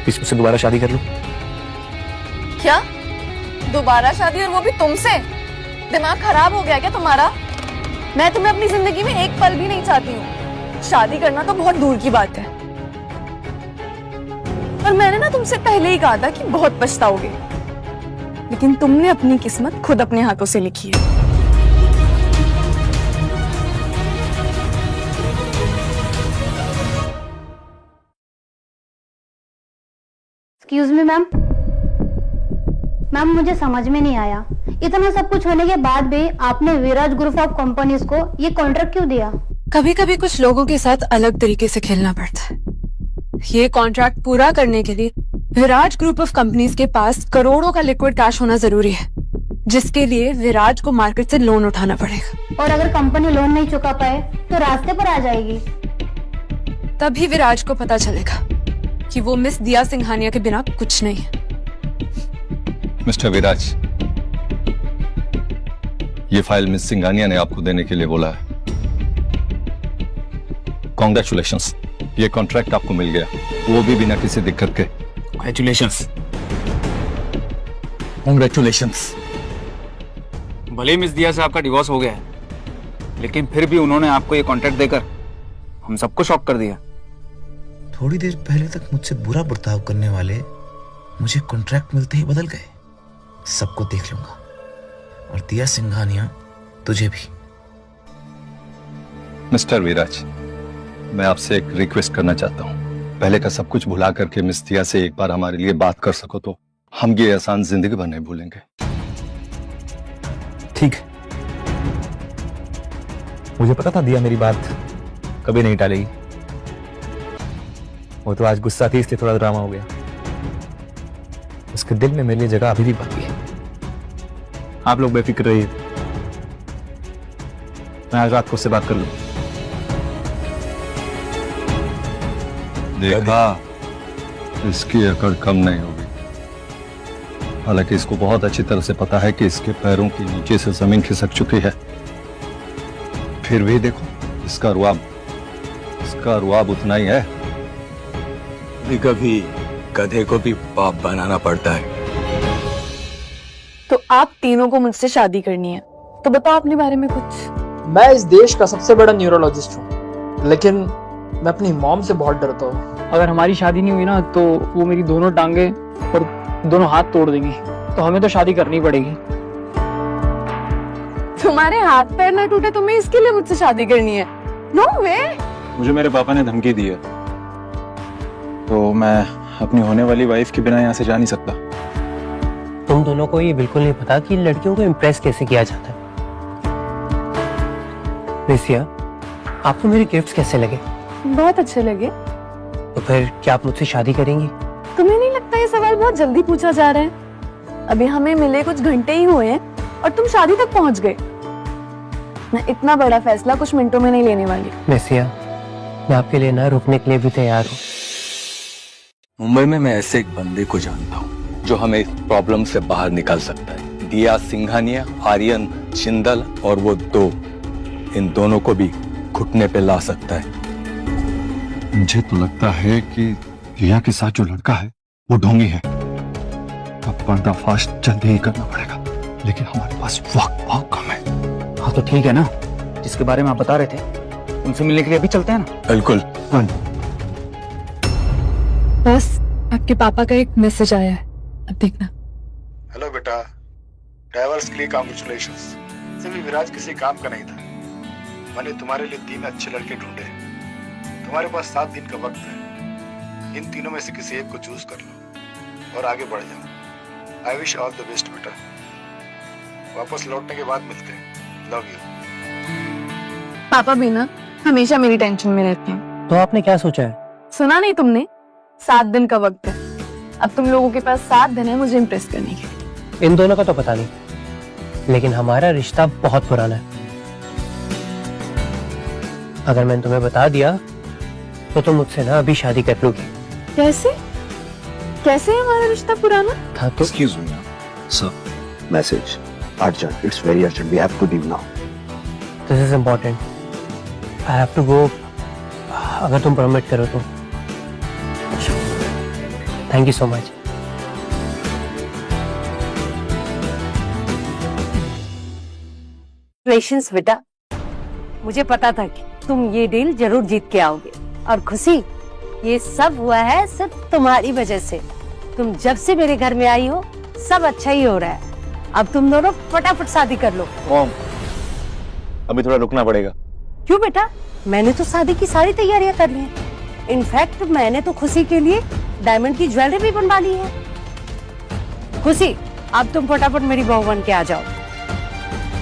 मुझसे दोबारा शादी कर लो। क्या? दोबारा शादी, और वो भी तुमसे? दिमाग खराब हो गया क्या तुम्हारा? मैं तुम्हें अपनी जिंदगी में एक पल भी नहीं चाहती हूँ। शादी करना तो बहुत दूर की बात है। और मैंने ना तुमसे पहले ही कहा था कि बहुत पछताओगे, लेकिन तुमने अपनी किस्मत खुद अपने हाथों से लिखी है। एक्सक्यूज मी मैम, मुझे समझ में नहीं आया, इतना सब कुछ होने के बाद भी आपने विराज ग्रुप ऑफ कंपनीज को ये कॉन्ट्रैक्ट क्यों दिया? कभी कभी कुछ लोगों के साथ अलग तरीके से खेलना पड़ता है। ये कॉन्ट्रैक्ट पूरा करने के लिए विराज ग्रुप ऑफ कंपनीज के पास करोड़ों का लिक्विड कैश होना जरूरी है, जिसके लिए विराज को मार्केट से लोन उठाना पड़ेगा। और अगर कंपनी लोन नहीं चुका पाए तो रास्ते पर आ जाएगी। तभी विराज को पता चलेगा कि वो मिस दिया सिंघानिया के बिना कुछ नहीं है। मिस्टर विराज, ये फाइल मिस सिंघानिया ने आपको देने के लिए बोला है। कॉन्ग्रेचुलेशंस, ये कॉन्ट्रैक्ट आपको मिल गया, वो भी बिना किसी दिक्कत के। कॉन्ग्रेचुलेशंस। कॉन्ग्रेचुलेशंस। भले ही मिस दिया से आपका डिवोर्स हो गया है, लेकिन फिर भी उन्होंने आपको ये कॉन्ट्रैक्ट देकर हम सबको शॉक कर दिया। थोड़ी देर पहले तक मुझसे बुरा बर्ताव करने वाले मुझे कॉन्ट्रैक्ट मिलते ही बदल गए। सबको देख लूंगा, और दिया सिंघानिया तुझे भी। मिस्टर विराज, मैं आपसे एक रिक्वेस्ट करना चाहता हूँ। पहले का सब कुछ भुला करके मिस दिया से एक बार हमारे लिए बात कर सको तो हम ये एहसान जिंदगी भर नहीं भूलेंगे। ठीक, मुझे पता था दिया मेरी बात कभी नहीं टालेगी। वो तो आज गुस्सा थी इसलिए थोड़ा ड्रामा हो गया। उसके दिल में मेरे लिए जगह अभी भी बाकी है। आप लोग बेफिक्र रहिए, मैं आज रात को उससे बात कर लूं। देखा, इसकी अकड़ कम नहीं होगी। हालांकि इसको बहुत अच्छी तरह से पता है कि इसके पैरों के नीचे से जमीन खिसक चुकी है, फिर भी देखो इसका रुआब उतना ही है। कभी गधे को भी बाप बनाना पड़ता है। तो आप तीनों को मुझसे शादी करनी है, तो बताओ अपने बारे में कुछ। मैं इस देश का सबसे बड़ा न्यूरोलॉजिस्ट हूँ, लेकिन मैं अपनी मॉम से बहुत डरता हूँ। अगर हमारी शादी नहीं हुई ना तो वो मेरी दोनों टांगे और दोनों हाथ तोड़ देंगी, तो हमें तो शादी करनी पड़ेगी। तुम्हारे हाथ पैर ना टूटे तुम्हें इसके लिए मुझसे शादी करनी है? नो वे। मुझे मेरे पापा ने धमकी दी है, तो मैं अपनी होने वाली वाइफ के बिना यहाँ से जा नहीं सकता। तुम दोनों को ये बिल्कुल नहीं पता कि लड़कियों को इम्प्रेस कैसे किया जाता है। रेसिया, आपको मेरे गिफ्ट्स कैसे लगे? बहुत अच्छे लगे। तो फिर क्या आप मुझसे शादी करेंगी? तुम्हें नहीं लगता ये सवाल बहुत जल्दी पूछा जा रहा है? अभी हमें मिले कुछ घंटे ही हुए हैं और तुम शादी तक पहुंच गए। मैं इतना बड़ा फैसला कुछ मिनटों में नहीं लेने वाली। रेसिया, मैं आपके लिए ना रुकने के लिए भी तैयार हूँ। मुंबई में मैं ऐसे एक बंदे को जानता हूँ जो हमें इस प्रॉब्लम से बाहर निकाल सकता है। दिया सिंघानिया, आर्यन जिंदल और वो दो, इन दोनों को भी घुटने पे ला सकता है। मुझे तो लगता है कि दिया के साथ जो लड़का है वो ढोंगी है। अब पर्दाफाश जल्दी ही करना पड़ेगा, लेकिन हमारे पास वक्त बहुत कम है। हाँ तो ठीक है ना, जिसके बारे में आप बता रहे थे, उनसे मिलने के लिए अभी चलते हैं ना? बिल्कुल। बस आपके पापा का एक मैसेज आया है, अब देखना। हेलो बेटा, ड्राइवर्स के लिए कांग्रेचुलेशंस। सिर्फ विराज किसी काम का नहीं था, मैंने तुम्हारे लिए 3 अच्छे लड़के ढूंढे। तुम्हारे पास 7 दिन का वक्त है, इन तीनों में से किसी एक को चूज कर लो और आगे बढ़ जाओ। I wish all the best बेटा। वापस लौटने के बाद मिलते हैं। Love you. पापा भी ना हमेशा मेरी टेंशन में रहते हैं। तो आपने क्या सोचा है? सुना नहीं तुमने? 7 दिन का वक्त है। अब तुम लोगों के पास 7 दिन है मुझे इम्प्रेस करने के। इन दोनों का तो पता नहीं, लेकिन हमारा रिश्ता बहुत पुराना है। अगर मैंने तुम्हें बता दिया तो तुम मुझसे ना अभी शादी कर लोगी। कैसे? कैसे है हमारा रिश्ता पुराना? था तो। Excuse me, sir. Message. Urgent. It's very urgent. We have to leave now. This is important. I have to go. अगर तुम परमिट करो तो। Thank you so much. Congratulations बेटा, मुझे पता था कि तुम ये डील जरूर जीत के आओगे। और खुशी, ये सब हुआ है सिर्फ तुम्हारी वजह से। तुम जब से मेरे घर में आई हो सब अच्छा ही हो रहा है। अब तुम दोनों फटाफट शादी कर लो। मॉम, अभी थोड़ा रुकना पड़ेगा। क्यों बेटा? मैंने तो शादी की सारी तैयारियां कर ली हैं। इनफैक्ट मैंने तो खुशी के लिए डायमंड की ज्वेलरी भी बनवा ली है। खुशी, अब तुम फटाफट मेरी बहू बन के आ जाओ।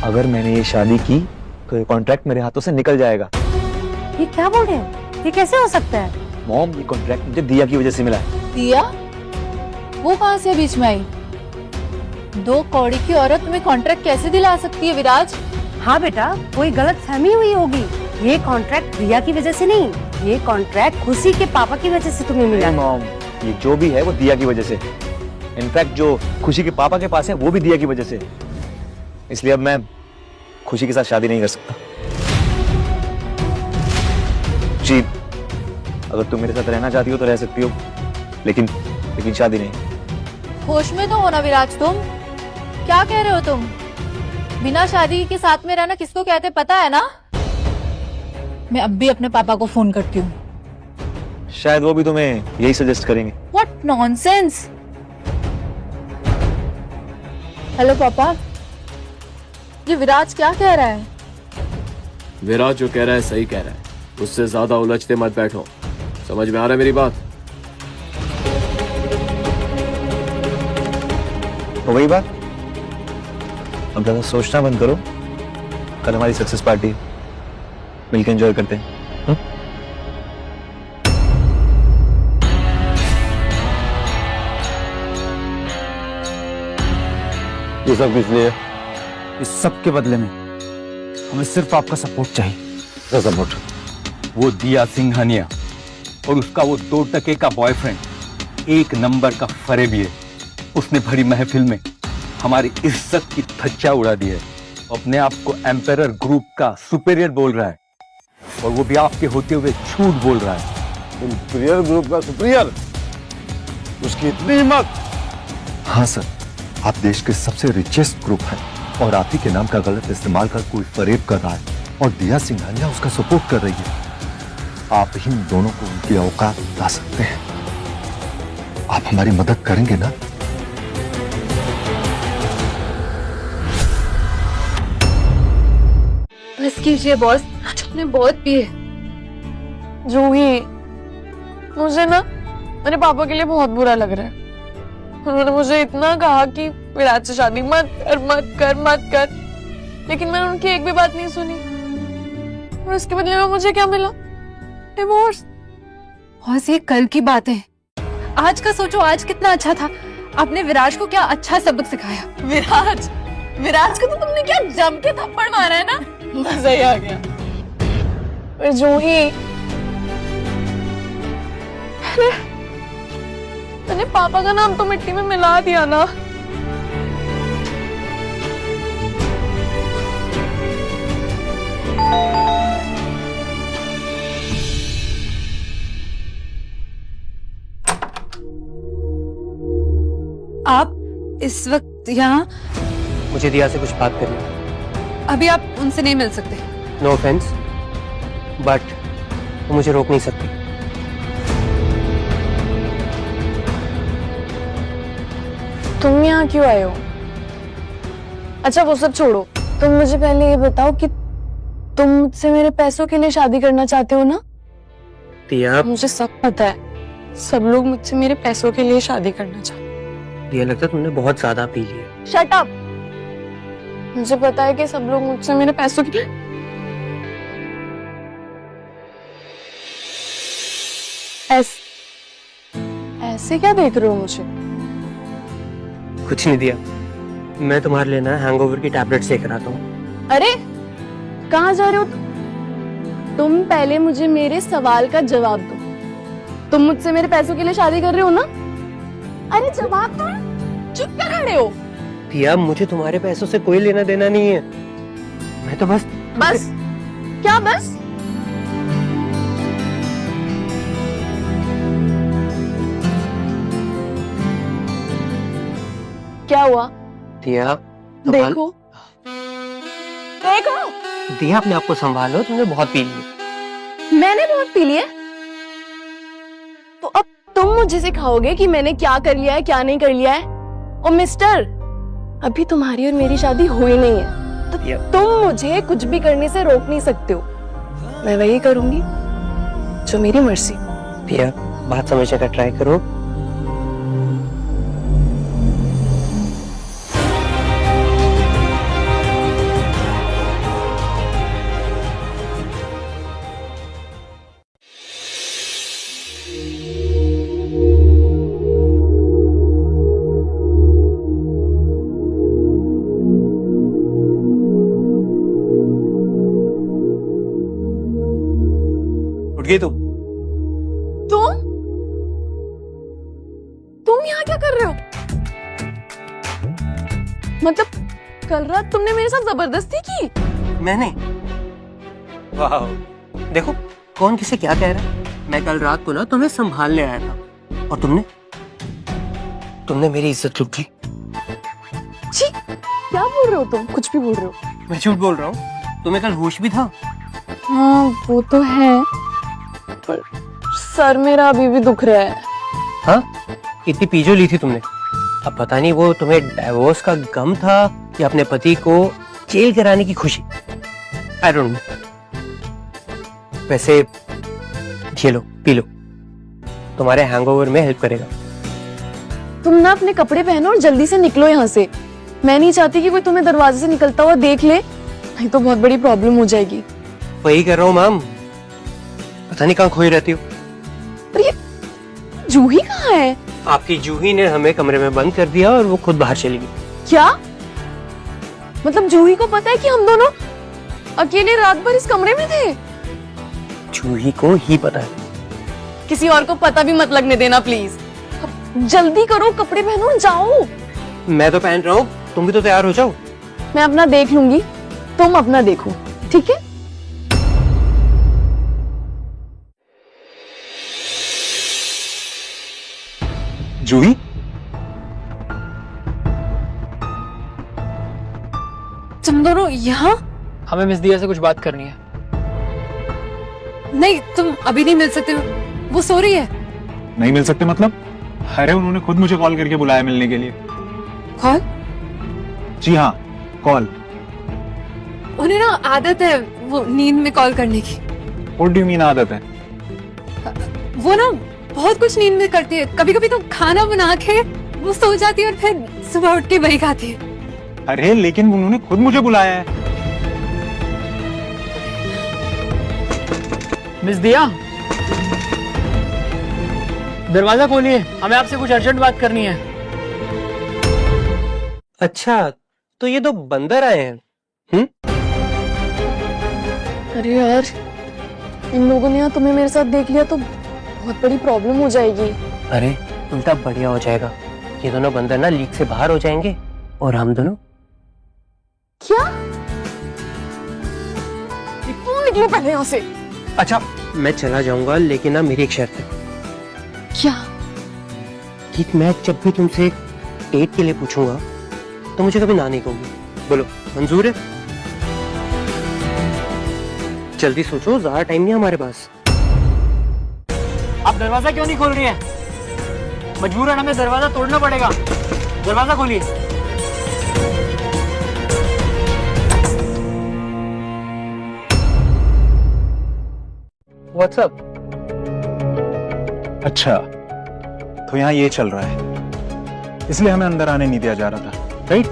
अगर मैंने ये शादी की तो ये कॉन्ट्रैक्ट मेरे हाथों से निकल जाएगा। ये क्या बोल रहे हो? ये कैसे हो सकता है? मॉम, ये कॉन्ट्रैक्ट मुझे दिया की वजह से मिला है। दिया? वो कहाँ से बीच में आई? 2 कौड़ी की औरत तुम्हें कॉन्ट्रैक्ट कैसे दिला सकती है विराज? हाँ बेटा, कोई गलत फहमी हुई होगी। ये कॉन्ट्रैक्ट दिया की वजह से नहीं, ये कॉन्ट्रैक्ट खुशी के पापा की वजह से तुम्हें मिला। मॉम, ये जो भी है वो दिया की वजह से। इनफैक्ट जो खुशी के पापा के पास है वो भी दिया की वजह से। इसलिए अब मैं खुशी के साथ शादी नहीं कर सकता। जी, अगर तुम मेरे साथ रहना चाहती हो तो रह सकती हो, लेकिन शादी नहीं। होश में तो हो ना विराज, तुम क्या कह रहे हो? तुम बिना शादी के साथ में रहना किसको कहते पता है ना? मैं अब भी अपने पापा को फोन करती हूँ। शायद वो भी तुम्हें यही सजेस्ट करेंगे। What nonsense! हेलो पापा, ये विराज क्या कह रहा है? विराज जो कह रहा है सही कह रहा है, उससे ज्यादा उलझते मत बैठो। समझ में आ रहा है मेरी बात? तो वही बात, अब ज्यादा सोचना बंद करो। कल हमारी सक्सेस पार्टी, मिलकर एंजॉय करते हैं। ये सब किस लिए? इस सब के बदले में हमें सिर्फ आपका सपोर्ट चाहिए। सपोर्ट? वो दिया सिंघानिया और उसका वो 2 टके का बॉयफ्रेंड 1 नंबर का फरेबी है। उसने भरी महफिल में हमारी इज्जत की धज्जा उड़ा दी है। अपने आप को एम्पायर ग्रुप का सुपीरियर बोल रहा है, और वो भी आपके होते हुए झूठ बोल रहा है। इंपीरियल ग्रुप का सुपीरियर? उसकी इतनी हिम्मत? हाँ सर, आप देश के सबसे रिचेस्ट ग्रुप हैं और आप ही के नाम का गलत इस्तेमाल कर कोई फरेब कर रहा है और दिया सिंघानिया उसका सपोर्ट कर रही है। आप ही दोनों को उनकी औकात बता सकते हैं। आप हमारी मदद करेंगे ना? बस कीजिए बॉस, आज हमने बहुत पिए। जूही, मुझे ना मेरे पापा के लिए बहुत बुरा लग रहा है। उन्होंने मुझे इतना कहा कि विराज से शादी मत कर, मत कर, मत कर, लेकिन मैंने उनकी एक भी बात नहीं सुनी। और उसके बदले में मुझे क्या मिला? डिवोर्स। बॉस, ये कल की बात है, आज का सोचो। आज कितना अच्छा था, आपने विराज को क्या अच्छा सबक सिखाया। विराज को तो तुमने क्या जम के थप्पड़ मारा है ना, मजा ही आ गया। जूही, मैंने पापा का नाम तो मिट्टी में मिला दिया ना। आप इस वक्त यहाँ? मुझे दिया से कुछ बात करनी है। अभी आप उनसे नहीं मिल सकते। नो ऑफेंस, बट वो मुझे रोक नहीं सकती। तुम यहाँ क्यों आए हो? अच्छा वो सब छोड़ो, तुम मुझे पहले ये बताओ कि तुम मुझसे मेरे पैसों के लिए शादी करना चाहते हो ना? दिया, मुझे सब पता है, सब लोग मुझसे मेरे पैसों के लिए शादी करना चाहते हैं। दिया, लगता है तुमने बहुत ज्यादा पी लिया। Shut up! मुझे पता है कि सब लोग मुझसे मेरे पैसों के लिए ऐसे क्या देख रहे हो मुझे? कुछ नहीं दिया, मैं तुम्हारे लिए ना हैंगओवर की टैबलेट्स लेकर आता हूँ। अरे कहाँ जा रहे हो तुम? पहले मुझे मेरे सवाल का जवाब दो। तुम मुझसे मेरे पैसों के लिए शादी कर रहे हो ना? अरे जवाब दो, चुप क्या खड़े हो? दिया, मुझे तुम्हारे पैसों से कोई लेना देना नहीं है। मैं तो बस क्या बस? क्या हुआ? दिया, देखो दिया, अपने आप को संभालो, तुमने बहुत पी लिया। मैंने बहुत पी लिया? तो अब तुम मुझे सिखाओगे कि मैंने क्या कर लिया है, क्या नहीं कर लिया है? और मिस्टर, अभी तुम्हारी और मेरी शादी हुई नहीं है, तो तुम मुझे कुछ भी करने से रोक नहीं सकते हो। मैं वही करूंगी जो मेरी मर्जी। दिया, बात समझने का ट्राई करो, गई तुम? तुम यहाँ क्या कर रहे हो? मतलब कल रात तुमने मेरे साथ जबरदस्ती की? मैंने? वाह, देखो कौन किसे क्या कह रहा है। मैं कल रात को ना तुम्हें संभालने आया था और तुमने मेरी इज्जत लूट ली। छी, क्या बोल रहे हो तुम? कुछ भी बोल रहे हो। मैं झूठ बोल रहा हूँ? तुम्हें कल होश भी था? हाँ वो तो है, पर सर मेरा अभी भी दुख रहा है। हाँ, इतनी पीजो ली थी तुमने। अब पता नहीं वो तुम्हें डाइवोर्स का गम था या अपने पति को जेल कराने की खुशी। I don't know. वैसे ये लो, पी लो, तुम्हारे हैंगओवर में हेल्प करेगा। तुम ना अपने कपड़े पहनो और जल्दी से निकलो यहाँ से। मैं नहीं चाहती कि कोई तुम्हें दरवाजे से निकलता हुआ देख ले, नहीं तो बहुत बड़ी प्रॉब्लम हो जाएगी। वही कर रहा हूँ मैम, पता नहीं कहाँ खोई रहती हो। पर ये जूही कहाँ है? आपकी जूही ने हमें कमरे में बंद कर दिया और वो खुद बाहर चली गई। क्या मतलब जूही को पता है कि हम दोनों अकेले रात भर इस कमरे में थे? जूही को ही पता है। किसी और को पता भी मत लगने देना प्लीज। जल्दी करो, कपड़े पहनो और जाओ। मैं तो पहन रहा हूँ, तुम भी तो तैयार हो जाओ। मैं अपना देख लूंगी, तुम अपना देखो, ठीक है? जूही, तुम दोनों यहाँ? हमें मिस दिया से कुछ बात करनी है। नहीं, तुम अभी नहीं मिल सकते हो, वो सो रही है। नहीं मिल सकते मतलब? अरे उन्होंने खुद मुझे कॉल करके बुलाया मिलने के लिए। कॉल? जी हाँ, कॉल। उन्हें ना आदत है वो नींद में कॉल करने की। What do you mean आदत है? वो ना बहुत कुछ नींद में करती है। कभी कभी तो खाना बना के वो सो जाती है और फिर सुबह उठ के वही खाती है। अरे लेकिन उन्होंने खुद मुझे बुलाया है। मिस दिया, दरवाजा खोलिए, हमें आपसे कुछ अर्जेंट बात करनी है। अच्छा, तो ये दो बंदर आए हैं? अरे यार, इन लोगों ने यहाँ तुम्हें मेरे साथ देख लिया तो बहुत बड़ी प्रॉब्लम हो जाएगी। अरे उल्टा बढ़िया हो जाएगा। ये दोनों बंदर ना लीक से बाहर हो जाएंगे और हम दोनों। क्या? निकलो पहले यहाँ से। अच्छा, मैं चला जाऊंगा लेकिन ना मेरी एक शर्त है। क्या? कि मैं जब भी तुमसे डेट के लिए पूछूंगा तो मुझे कभी ना नहीं कहोगी। बोलो, मंजूर है? जल्दी सोचो, ज्यादा टाइम नहीं हमारे पास। आप दरवाजा क्यों नहीं खोल रही हैं? मजबूरन हमें दरवाजा तोड़ना पड़ेगा। दरवाजा खोलिए। What's up? अच्छा, तो यहाँ ये चल रहा है, इसलिए हमें अंदर आने नहीं दिया जा रहा था, राइट?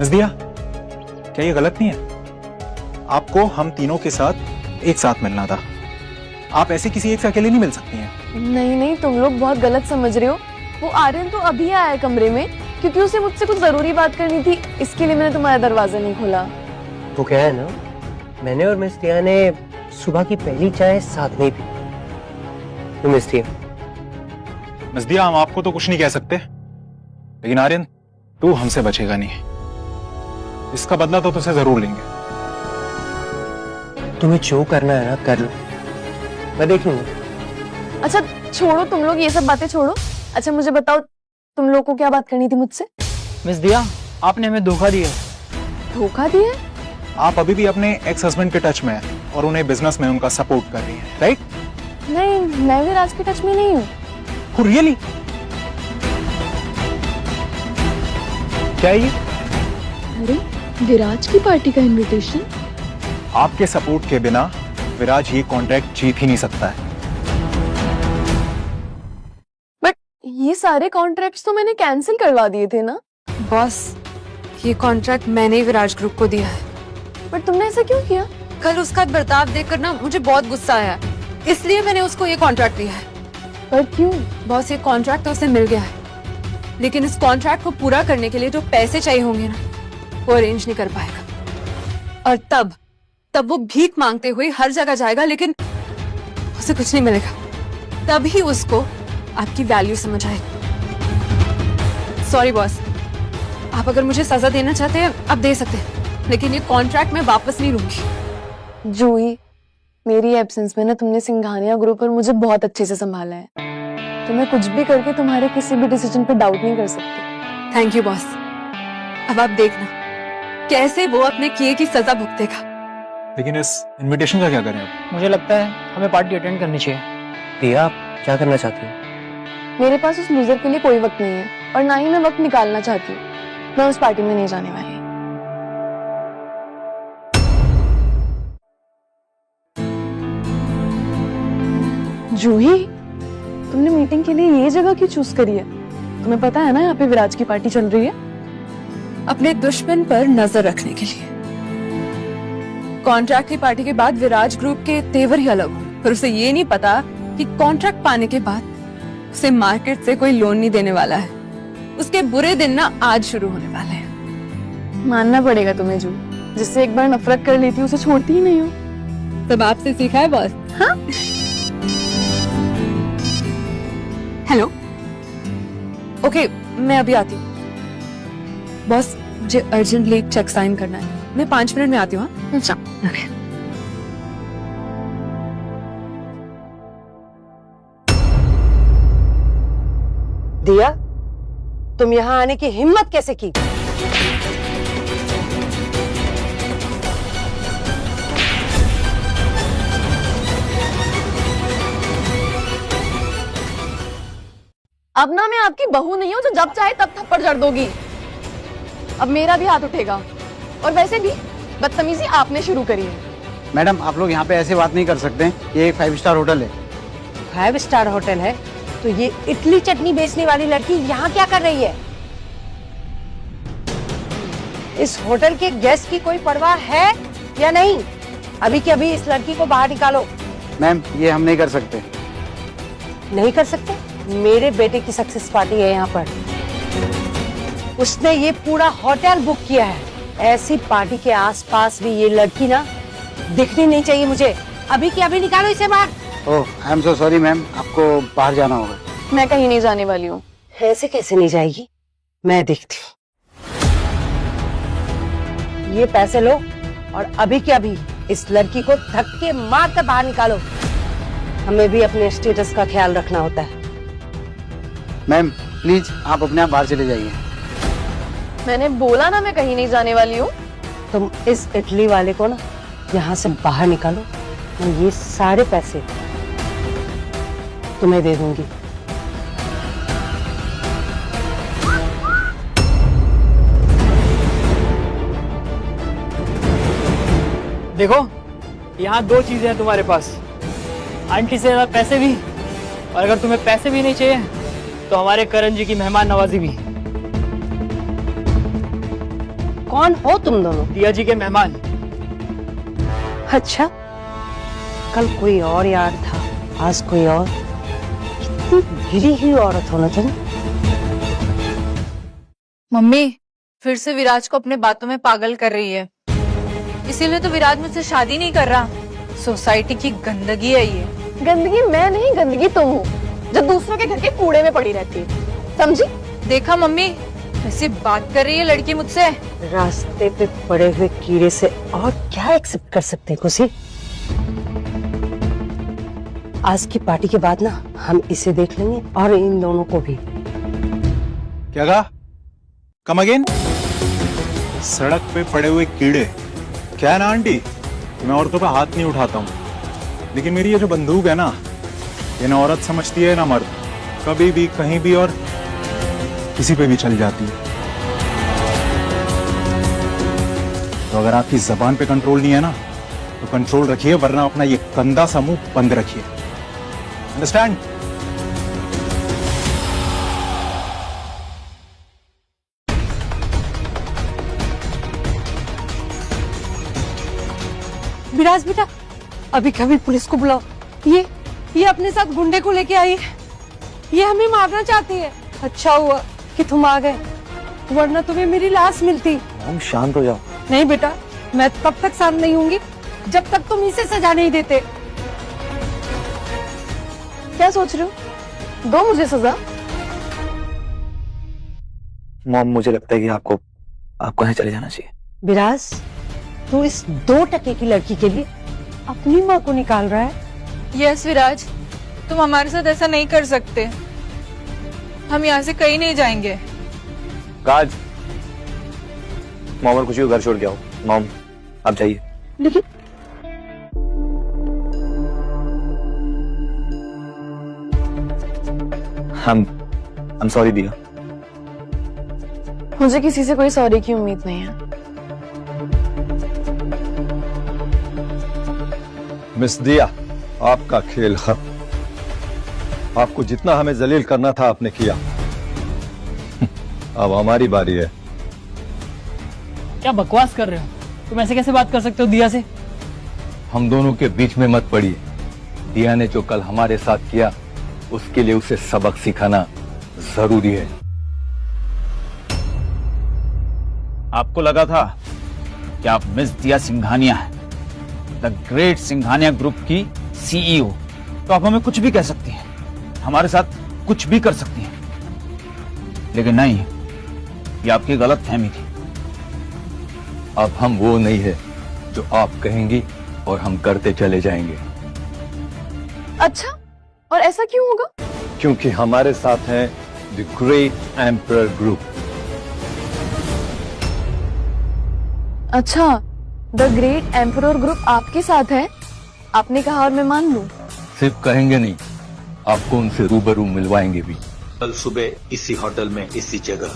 मिस दिया, क्या ये गलत नहीं है? आपको हम तीनों के साथ एक साथ मिलना था। आप ऐसे किसी एक से अकेले नहीं मिल सकती हैं। नहीं नहीं, तुम लोग बहुत गलत समझ रहे हो। वो आर्यन तो अभी आया है कमरे में क्योंकि उसे मुझसे कुछ जरूरी बात करनी थी, इसके लिए मैंने तुम्हारा दरवाजा नहीं खोला। वो क्या है ना, मैंने और मिस दिया ने सुबह की पहली चाय साथ में पी। तो मिस दिया, हम आपको तो कुछ नहीं कह सकते, लेकिन आर्यन तू हमसे बचेगा नहीं। इसका बदला तो तुझसे जरूर लेंगे। तुम्हें जो करना है ना कर लो, मैं देख लूंगा। अच्छा छोड़ो तुम लोग ये सब बातें छोड़ो। अच्छा मुझे बताओ, तुम लोग को क्या बात करनी थी मुझसे? मिस दिया, आपने हमें धोखा दिया। धोखा दिया? आप अभी भी अपने एक्स हस्बैंड के टच में हैं और उन्हें बिजनेस में उनका सपोर्ट कर रही हैं, राइट? नहीं, मैं विराज के टच में नहीं हूँ। रियली? क्या ये? अरे विराज की पार्टी का इनविटेशन? आपके सपोर्ट के बिना विराज ये कॉन्ट्रैक्ट जीत ही नहीं सकता है। बट ये सारे कॉन्ट्रैक्ट्स तो मैंने कैंसिल करवा दिए थे ना? बॉस, ये कॉन्ट्रैक्ट मैंने ही विराज ग्रुप को दिया है। पर तुमने ऐसा क्यों किया? कल उसका बर्ताव देखकर ना मुझे बहुत गुस्सा आया, इसलिए मैंने उसको ये कॉन्ट्रैक्ट दिया है। पर क्यों? बॉस, ये कॉन्ट्रैक्ट तो उसे मिल गया है, लेकिन इस कॉन्ट्रैक्ट को पूरा करने के लिए जो पैसे चाहिए होंगे ना, वो अरेंज नहीं कर पाएगा। और तब तब वो भीख मांगते हुए हर जगह जाएगा, लेकिन उसे कुछ नहीं मिलेगा। तभी उसको आपकी वैल्यू समझ आएगी। सॉरी बॉस, आप अगर मुझे सजा देना चाहते हैं आप दे सकते हैं, लेकिन ये कॉन्ट्रैक्ट मैं वापस नहीं लूंगी। जूही, मेरी एब्सेंस में ना तुमने सिंघानिया ग्रुप पर मुझे बहुत अच्छे से संभाला है, तो मैं कुछ भी करके तुम्हारे किसी भी डिसीजन पे डाउट नहीं कर सकती। Thank you boss. अब आप देखना कैसे वो अपने किए की सजा भुगतेगा। लेकिन इस इनविटेशन का क्या करें अब? मुझे लगता है हमें पार्टी अटेंड करनी चाहिए। दिया, आप क्या करना चाहती हो? मेरे पास उस लूजर के लिए कोई वक्त नहीं है, और ना ही मैं वक्त निकालना चाहती हूँ। मैं उस पार्टी में नहीं जाने वाली। जूही, तुमने मीटिंग के लिए ये जगह क्यों चूज करी है? तुम्हें पता है ना यहाँ पे विराज की पार्टी चल रही है। अपने दुश्मन पर नजर रखने के लिए। कॉन्ट्रैक्ट की पार्टी के बाद विराज ग्रुप के तेवर ही अलग हों, पर उसे ये नहीं पता कि कॉन्ट्रैक्ट पाने के बाद उसे मार्केट से कोई लोन नहीं देने वाला है। उसके बुरे दिन ना आज शुरू होने वाले हैं। मानना पड़ेगा तुम्हें जू, जिससे एक बार नफरत कर लेती उसे छोड़ती ही नहीं हो। तब आपसे सीखा है बॉस। हाँ? हेलो, ओके, मैं अभी आती हूँ। बॉस, मुझे अर्जेंटली एक चेक साइन करना है, मैं 5 मिनट में आती हूँ। अच्छा, ओके। दिया, तुम यहाँ आने की हिम्मत कैसे की? अब ना मैं आपकी बहू नहीं हूँ जो जब चाहे तब थप्पड़ जड़ दोगी। अब मेरा भी हाथ उठेगा, और वैसे भी बदतमीजी आपने शुरू करी है। मैडम, आप लोग यहाँ पे ऐसे बात नहीं कर सकते। ये एक 5 स्टार होटल है। 5 स्टार होटल है तो ये इडली चटनी बेचने वाली लड़की यहाँ क्या कर रही है? इस होटल के गेस्ट की कोई परवाह है या नहीं? अभी के अभी इस लड़की को बाहर निकालो। मैम, ये हम नहीं कर सकते। नहीं कर सकते? मेरे बेटे की सक्सेस पार्टी है यहाँ पर, उसने ये पूरा होटल बुक किया है। ऐसी पार्टी के आसपास भी ये लड़की ना दिखनी नहीं चाहिए मुझे। अभी के अभी निकालो इसे बाहर। Oh, I am so sorry ma'am, आपको बाहर जाना होगा। मैं कहीं नहीं जाने वाली हूँ। ऐसे कैसे नहीं जाएगी? मैं देखती हूँ। ये पैसे लो और अभी के अभी इस लड़की को धक्के मार कर बाहर निकालो। हमें भी अपने स्टेटस का ख्याल रखना होता है। मैम प्लीज, आप अपने आप बाहर चले जाइए। मैंने बोला ना मैं कहीं नहीं जाने वाली हूँ। तुम इस इटली वाले को ना यहाँ से बाहर निकालो, मैं ये सारे पैसे तुम्हें दे दूंगी। देखो, यहाँ 2 चीजें हैं तुम्हारे पास, आंटी से ज्यादा पैसे भी, और अगर तुम्हें पैसे भी नहीं चाहिए तो हमारे करण जी की मेहमान नवाजी भी। कौन हो तुम दोनों? दिया जी के मेहमान। अच्छा, कल कोई और यार था, आज कोई और। कितनी गिरी हुई औरत हो ना तुम। मम्मी फिर से विराज को अपने बातों में पागल कर रही है, इसीलिए तो विराज मुझसे शादी नहीं कर रहा। सोसाइटी की गंदगी है ये। गंदगी मैं नहीं, गंदगी तुम हो जो दूसरों के घर के कूड़े में पड़ी रहती है, समझी? देखा मम्मी, ऐसी बात कर रही है लड़की मुझसे। रास्ते पे पड़े हुए कीड़े से और क्या एक्सेप्ट कर सकते हैं खुशी? आज की पार्टी के बाद ना हम इसे देख लेंगे और इन दोनों को भी। क्या कहा? Come again? सड़क पे पड़े हुए कीड़े? क्या है ना आंटी, मैं औरतों पे हाथ नहीं उठाता हूँ, लेकिन मेरी ये जो बंदूक है ना, ये ना औरत समझती है ना मर्द, कभी भी कहीं भी और किसी पे भी चल जाती है। तो अगर आपकी जबान पे कंट्रोल नहीं है ना, तो कंट्रोल रखिए, वरना अपना ये गंदा सा मुंह बंद रखिए। अंडरस्टैंड? विराज बेटा, अभी कभी पुलिस को बुलाओ। ये अपने साथ गुंडे को लेके आई है, ये हमें मारना चाहती है। अच्छा हुआ कि तुम आ गए, वरना तुम्हें मेरी लाश मिलती। मॉम शांत हो जाओ। नहीं बेटा, मैं तब तक शांत नहीं होंगी जब तक तुम इसे सजा नहीं देते। क्या सोच रहे हो? दो मुझे सजा। मॉम, मुझे लगता है कि आपको यहाँ चले जाना चाहिए। विराज, तू इस 2% की लड़की के लिए अपनी माँ को निकाल रहा है? यस विराज, तुम हमारे साथ ऐसा नहीं कर सकते। हम यहाँ से कहीं नहीं जाएंगे। राज, मॉम और खुशी को घर छोड़ के आओ। मॉम, आप जाइए। लेकिन I'm सॉरी दिया। मुझे किसी से कोई सॉरी की उम्मीद नहीं है। मिस दिया, आपका खेल खत्म। आपको जितना हमें जलील करना था आपने किया। अब हमारी बारी है। क्या बकवास कर रहे हो? तुम ऐसे कैसे बात कर सकते हो दिया से? हम दोनों के बीच में मत पड़िए। दिया ने जो कल हमारे साथ किया, उसके लिए उसे सबक सिखाना जरूरी है। आपको लगा था कि आप मिस दिया सिंघानिया है, द ग्रेट सिंघानिया ग्रुप की सीईओ, तो आप हमें कुछ भी कह सकती हैं, हमारे साथ कुछ भी कर सकती हैं। लेकिन नहीं, ये आपकी गलत फहमी थी। अब हम वो नहीं है जो आप कहेंगी और हम करते चले जाएंगे। अच्छा, और ऐसा क्यों होगा? क्योंकि हमारे साथ है द ग्रेट एम्परर ग्रुप। अच्छा, द ग्रेट एम्परर ग्रुप आपके साथ है? आपने कहा और मैं मान लूं? सिर्फ कहेंगे नहीं, आपको उनसे रूबरू मिलवाएंगे भी। कल सुबह इसी होटल में इसी जगह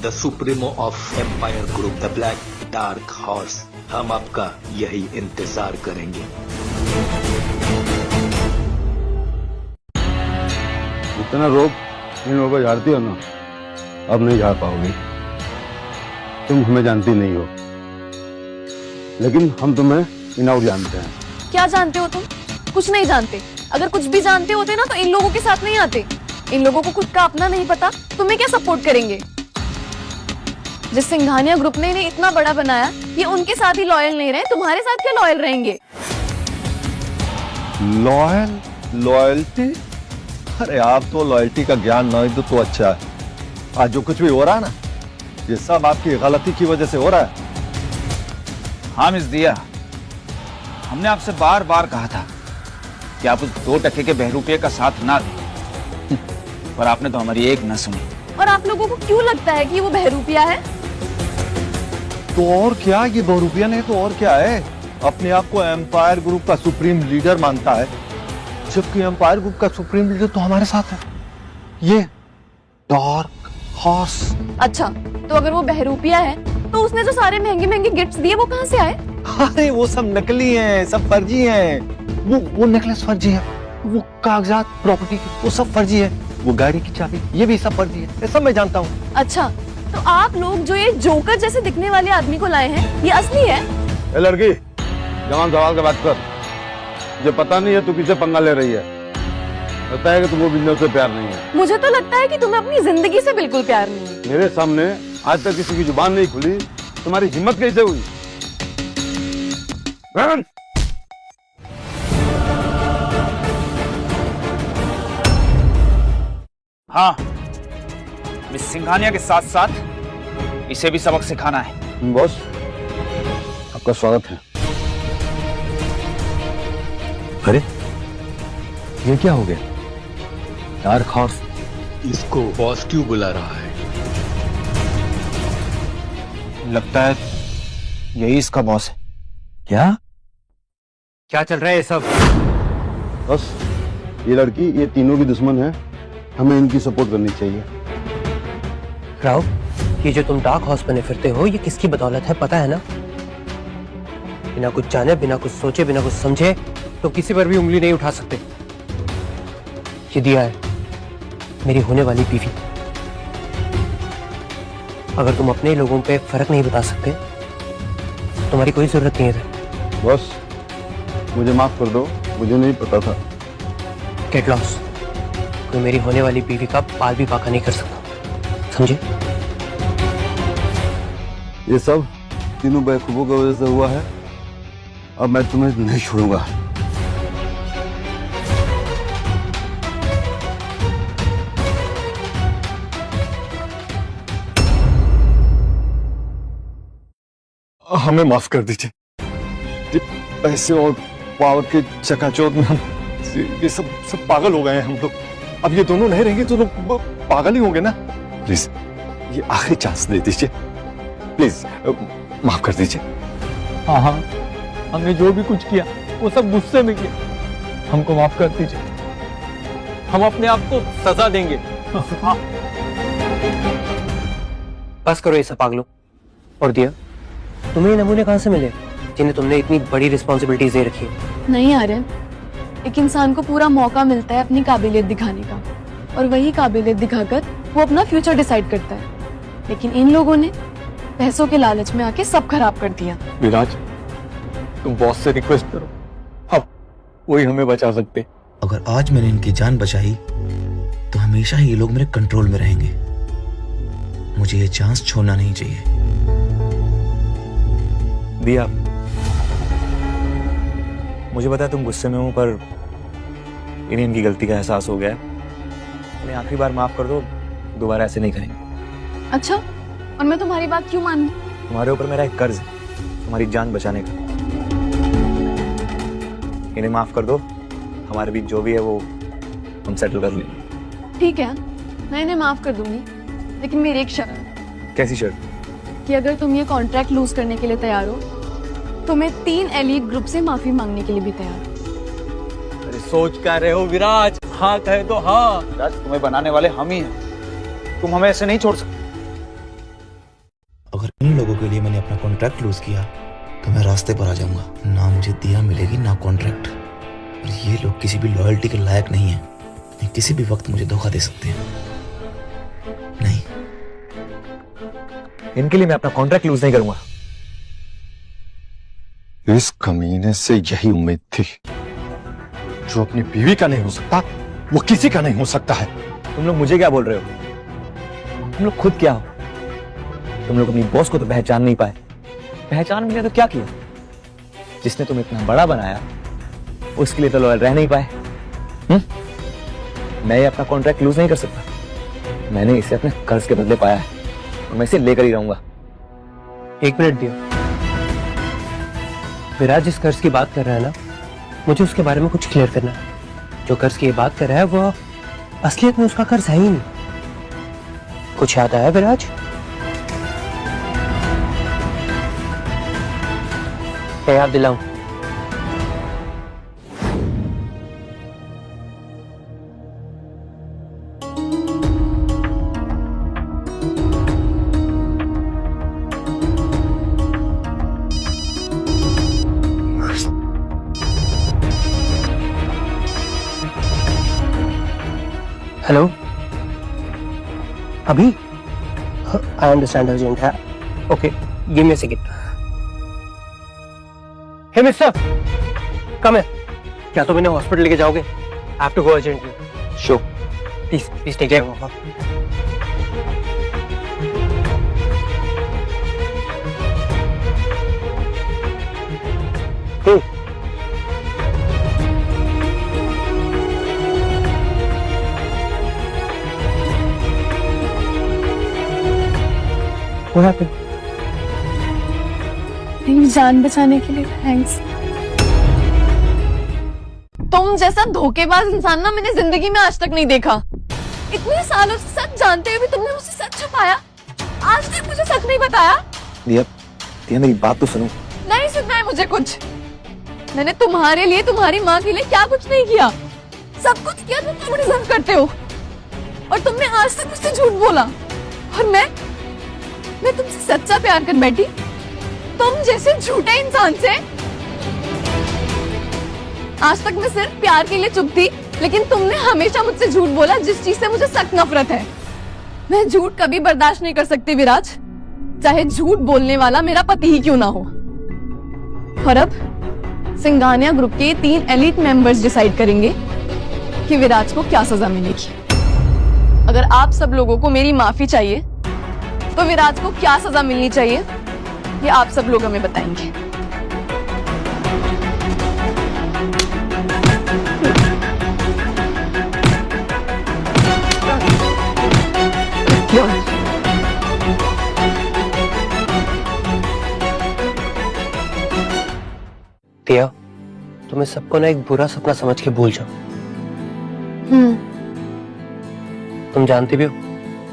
the supremo of empire group, the black dark horse, हम आपका यही इंतजार करेंगे। इतना रोग इन लोगों को झाड़ती हो ना, अब नहीं झाड़ पाओगी। तुम हमें जानती नहीं हो, लेकिन हम तुम्हें इन आउट जानते हैं। क्या जानते हो तुम? कुछ नहीं जानते। अगर कुछ भी जानते होते ना तो इन लोगों के साथ नहीं आते। इन लोगों को खुद का अपना नहीं पता, तुम्हें क्या सपोर्ट करेंगे? जिस सिंघानिया ग्रुप ने इन्हें इतना बड़ा बनाया, ये उनके साथ ही लॉयल नहीं रहे, तुम्हारे साथ क्या लॉयल रहेंगे? लॉयल? लॉयल्टी? अरे आप तो लॉयल्टी का ज्ञान नहीं दो तो अच्छा है। आज जो कुछ भी हो रहा है ना, ये सब आपकी गलती की वजह से हो रहा है। हाँ मिस दिया, हमने आपसे बार बार कहा था कि आप उस 2% के बहरूपिये का साथ ना दें, पर आपने तो हमारी एक न सुनी। और आप लोगों को क्यों लगता है कि वो बहरूपिया है? तो और क्या, ये बहरूपिया नहीं तो और क्या है? अपने आप को एम्पायर ग्रुप का सुप्रीम लीडर मानता है, जबकि एम्पायर ग्रुप का सुप्रीम लीडर तो हमारे साथ है, ये डार्क हॉर्स। अच्छा, तो अगर वो बहरूपिया है तो उसने जो सारे महंगे महंगे गिफ्ट्स दिए वो कहाँ से आए? अरे वो सब नकली हैं, सब फर्जी हैं। वो नेकलेस फर्जी है, वो कागजात प्रॉपर्टी के वो सब फर्जी है, वो गाड़ी की चाबी ये भी सब फर्जी है, ये सब मैं जानता हूँ। अच्छा, तो आप लोग जो ये जोकर जैसे दिखने वाले आदमी को लाए हैं, ये असली है? ए लड़की, जवान सवाल का बात कर। मुझे पता नहीं है तू किसे पंगा ले रही है। लगता है कि तुमको बिजनेस से प्यार नहीं है। मुझे तो लगता है कि तुम्हें अपनी जिंदगी से बिल्कुल प्यार नहीं है। मेरे सामने आज तक किसी की जुबान नहीं खुली, तुम्हारी हिम्मत कैसे हुई? हाँ, मिस सिंघानिया के साथ साथ इसे भी सबक सिखाना है। बॉस, आपका स्वागत है। अरे ये क्या हो गया? डार्क हॉर्स इसको बॉस क्यों बुला रहा है? लगता है यही इसका बॉस है। क्या क्या चल रहा है ये सब? बस ये लड़की, ये तीनों की दुश्मन है, हमें इनकी सपोर्ट करनी चाहिए। राव, ये जो तुम डार्क हॉर्स बने फिरते हो, ये किसकी बदौलत है पता है ना? बिना कुछ जाने, बिना कुछ सोचे, बिना कुछ समझे तो किसी पर भी उंगली नहीं उठा सकते। ये दिया है मेरी होने वाली बीवी। अगर तुम अपने लोगों पे फर्क नहीं बता सकते, तुम्हारी कोई जरूरत नहीं है। बॉस, मुझे माफ कर दो, मुझे नहीं पता था। Get lost. कोई मेरी होने वाली बीवी का बाल भी बाका नहीं कर सकता, समझे? ये सब तीनों बेवकूफों की वजह से हुआ है। अब मैं तुम्हें नहीं छोड़ूंगा। हमें माफ कर दीजिए। ये पैसे और पावर के चकाचौंध में हम ये सब पागल हो गए हैं हम लोग। अब ये दोनों नहीं रहेंगे तो लोग पागल ही होंगे ना। प्लीज ये आखिरी चांस दे दीजिए, प्लीज माफ कर दीजिए। हाँ हाँ, हमने जो भी कुछ किया वो सब गुस्से में किया, हमको माफ कर दीजिए। हम अपने आप को सजा देंगे। बस करो ये सब पागलों। और दिया, तुम्हें ये नमूने कहाँ से मिले जिन्हें तुमने इतनी बड़ी रिस्पॉन्सिबिलिटीज दे रखी है? नहीं आर्यन, एक इंसान को पूरा मौका मिलता है अपनी काबिलियत दिखाने का, और वही काबिलियत दिखाकर वो अपना फ्यूचर डिसाइड करता है। लेकिन इन लोगों ने पैसों के लालच में आके सब खराब कर दिया। विराज, तुम बॉस से रिक्वेस्ट करो, अब वही हमें बचा सकते। अगर आज मैंने इनकी जान बचाई तो हमेशा ही ये लोग मेरे कंट्रोल में रहेंगे। मुझे ये चांस छोड़ना नहीं चाहिए। दिया, मुझे पता है तुम गुस्से में हो, पर इन्हें इनकी गलती का एहसास हो गया है। उन्हें आखिरी बार माफ कर दो, दोबारा ऐसे नहीं करेंगे। अच्छा, और मैं तुम्हारी बात क्यों मानूं? तुम्हारे ऊपर मेरा एक कर्ज है, तुम्हारी जान बचाने का। इन्हें माफ कर दो, हमारे बीच जो भी है वो हम सेटल कर लेंगे। ठीक है, मैं इन्हें माफ कर दूंगी, लेकिन मेरी एक शर्त। कैसी शर्त? कि अगर तुम ये कॉन्ट्रैक्ट लूज करने के लिए तैयार हो तो मैं 3 एलीट ग्रुप से माफी मांगने के लिए भी तैयार हूँ। अरे सोच क्या रहे हो विराज? हाँ कहे तो हाँ। विराज, तुम्हें बनाने वाले हम ही हैं, तुम हमें ऐसे नहीं छोड़ सकते। अगर इन लोगों के लिए मैंने अपना कॉन्ट्रैक्ट लूज किया तो मैं रास्ते पर आ जाऊंगा। ना मुझे दिया मिलेगी ना कॉन्ट्रैक्ट। और ये लोग किसी भी लॉयल्टी के लायक नहीं है। ये किसी भी वक्त मुझे धोखा दे सकते हैं। नहीं, इनके लिए मैं अपना कॉन्ट्रैक्ट लूज नहीं करूंगा। इस कमीने से यही उम्मीद थी। जो अपनी बीवी का नहीं हो सकता वो किसी का नहीं हो सकता है। तुम लोग मुझे क्या बोल रहे हो? तुम लोग खुद क्या हो? तुम लोग अपनी बॉस को तो पहचान नहीं पाए। पहचान मिले तो क्या किया? जिसने तुम्हें इतना बड़ा बनाया उसके लिए तो लॉयल रह नहीं पाए। मैं ये अपना कॉन्ट्रैक्ट लूज नहीं कर सकता। मैंने इसे अपने कर्ज के बदले पाया है और मैं इसे लेकर ही रहूंगा। एक मिनट दिया, विराज जिस कर्ज की बात कर रहा है ना, मुझे उसके बारे में कुछ क्लियर करना है। जो कर्ज की बात कर रहा है वो असलियत में उसका कर्ज है ही नहीं। कुछ याद आया विराज? मैं याद दिलाऊं? हेलो, अभी? आई अंडरस्टैंड अर्जेंट है। Okay, give me a second. Hey mister, कम है। क्या तुम इन्हें हॉस्पिटल लेके जाओगे? I have to go urgently. Sure. Please take care of him. What happened? मेरी जान बचाने के लिए थैंक्स। तुम जैसा धोखेबाज इंसान ना मैंने जिंदगी में आज तक नहीं देखा। इतने सालों से सच जानते हुए भी तुमने मुझसे सच छुपाया। आज तक मुझे सच नहीं बताया। दिया मेरी बात तो सुनो। नहीं सुनना है मुझे कुछ। मैंने तुम्हारे लिए, तुम्हारी माँ के लिए क्या कुछ नहीं किया। सब कुछ किया जो तुम डिजर्व करते हो। और तुमने आज तक मुझसे झूठ बोला। और मैं तुमसे सच्चा प्यार कर बैठी। तुम जैसे झूठे इंसान से आज तक मैं सिर्फ प्यार के लिए चुप थी, लेकिन तुमने हमेशा मुझसे झूठ बोला, जिस चीज से मुझे सख्त नफरत है। मैं झूठ कभी बर्दाश्त नहीं कर सकती विराज, चाहे झूठ बोलने वाला मेरा पति ही क्यों ना हो। और अब सिंघानिया ग्रुप के 3 एलीट मेंबर्स डिसाइड करेंगे कि विराज को क्या सजा मिलेगी। अगर आप सब लोगों को मेरी माफी चाहिए तो विराज को क्या सजा मिलनी चाहिए ये आप सब लोग हमें बताएंगे। दिया, तुम्हें सबको ना एक बुरा सपना समझ के भूल जाओ। तुम जानते भी हो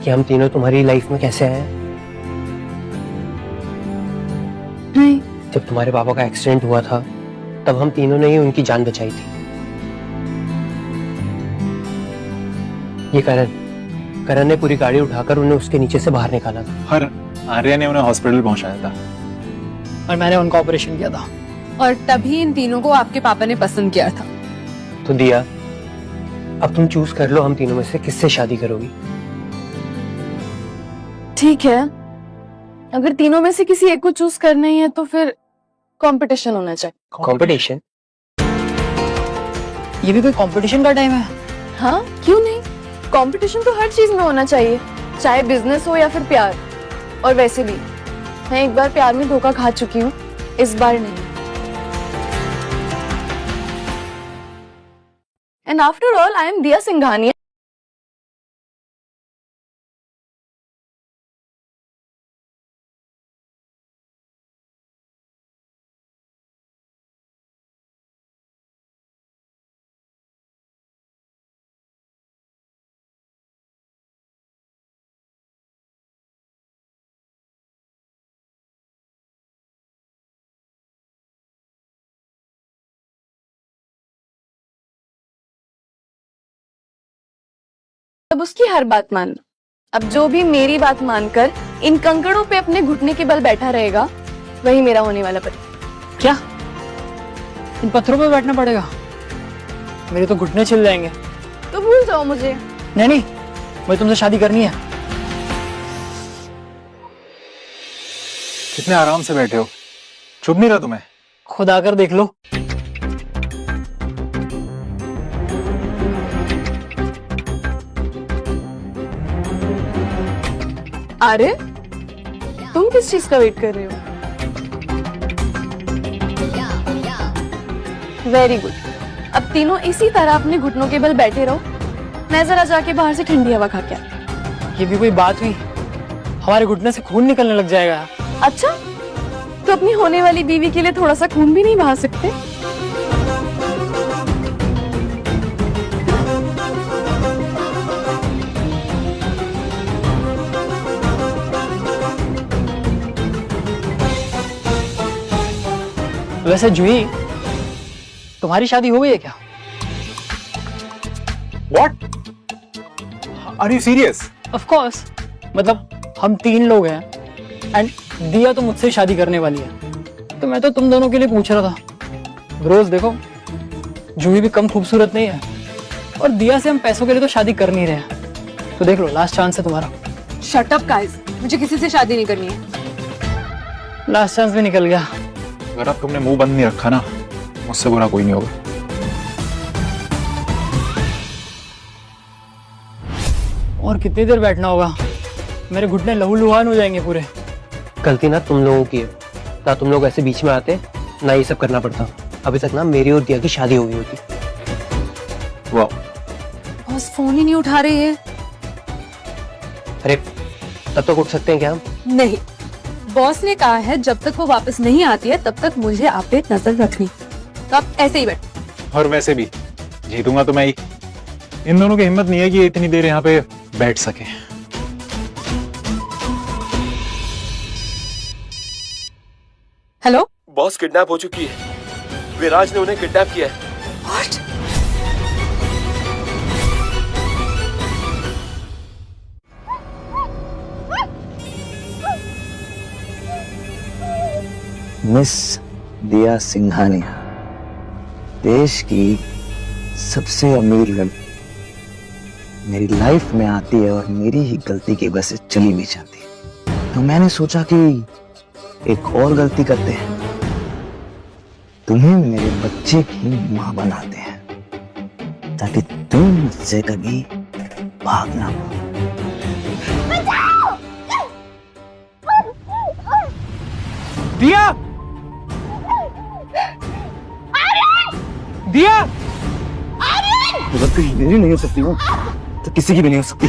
कि हम तीनों तुम्हारी लाइफ में कैसे आए हैं? नहीं। जब तुम्हारे पापा का एक्सीडेंट हुआ था तब हम तीनों ने ही उनकी जान बचाई थी। ये करण ने पूरी गाड़ी उठाकर उन्हें उसके नीचे से बाहर निकाला था। और आर्या ने उन्हें हॉस्पिटल पहुंचाया था और मैंने उनका ऑपरेशन किया था। और तभी इन तीनों को आपके पापा ने पसंद किया था। तो दिया, अब तुम चूज कर लो हम तीनों में से किससे शादी करोगी। ठीक है, अगर तीनों में से किसी एक को चूज करना ही है तो फिर कंपटीशन होना चाहिए। कंपटीशन? ये भी कोई कंपटीशन का टाइम है? हाँ, क्यों नहीं? कंपटीशन तो हर चीज में होना चाहिए, चाहे बिजनेस हो या फिर प्यार। और वैसे भी मैं एक बार प्यार में धोखा खा चुकी हूँ, इस बार नहीं। And after all I am दिया सिंघानिया। अब उसकी हर बात मानना। अब जो भी मेरी बात मानकर इन कंकड़ों पे अपने घुटने के बल बैठा रहेगा, वही मेरा होने वाला पति। क्या इन पत्थरों पे बैठना पड़ेगा? मेरे तो घुटने छिल जाएंगे। तो भूल जाओ मुझे। नहीं, मुझे तुमसे शादी करनी है। कितने आराम से बैठे हो, चुभ नहीं रहा तुम्हें? खुद आकर देख लो। अरे तुम किस चीज का वेट कर रहे हो? वेरी गुड, अब तीनों इसी तरह अपने घुटनों के बल बैठे रहो। मैं जरा जाके बाहर से ठंडी हवा खा के आती। ये भी कोई बात हुई? हमारे घुटने से खून निकलने लग जाएगा। अच्छा, तो अपनी होने वाली बीवी के लिए थोड़ा सा खून भी नहीं बहा सकते? वैसे जूही, तुम्हारी शादी हो गई है क्या? What? Are you serious? Of course. मतलब हम 3 लोग हैं एंड दिया तो मुझसे शादी करने वाली है, तो मैं तो तुम दोनों के लिए पूछ रहा था। रोज देखो, जूही भी कम खूबसूरत नहीं है और दिया से हम पैसों के लिए तो शादी कर नहीं रहे हैं। तो देख लो, लास्ट चांस है तुम्हारा। शट अप गाइस, मुझे किसी से शादी नहीं करनी है। लास्ट चांस भी निकल गया। अगर अब तुमने मुंह बंद नहीं रखा ना, मुझसे बुरा कोई नहीं होगा। और कितनी देर बैठना होगा? मेरे घुटने लहूलुहान हो जाएंगे पूरे। गलती ना तुम लोगों की है, ना तुम लोग ऐसे बीच में आते ना ये सब करना पड़ता। अभी तक ना मेरी और दिया की शादी हो गई होती। वाह, बॉस फोन ही नहीं उठा रही है। अरे तब तक उठ सकते हैं क्या हम? नहीं, बॉस ने कहा है जब तक वो वापस नहीं आती है तब तक मुझे आप पे नजर रखनी। तो आप ऐसे ही बैठ। और वैसे भी जीतूंगा तो मैं ही। इन दोनों की हिम्मत नहीं है कि इतनी देर यहाँ पे बैठ सके। हेलो बॉस, किडनैप हो चुकी है। विराज ने उन्हें किडनैप किया है। What? मिस दिया सिंघानिया, देश की सबसे अमीर लड़की, मेरी लाइफ में आती है और मेरी ही गलती की वजह से चली भी जाती है। तो मैंने सोचा कि एक और गलती करते हैं, तुम्हें मेरे बच्चे की मां बनाते हैं ताकि तुम मुझसे कभी भाग ना पाओ। दिया! दिया! गलती मेरी नहीं हो सकती हो तो किसी की भी नहीं हो सकती।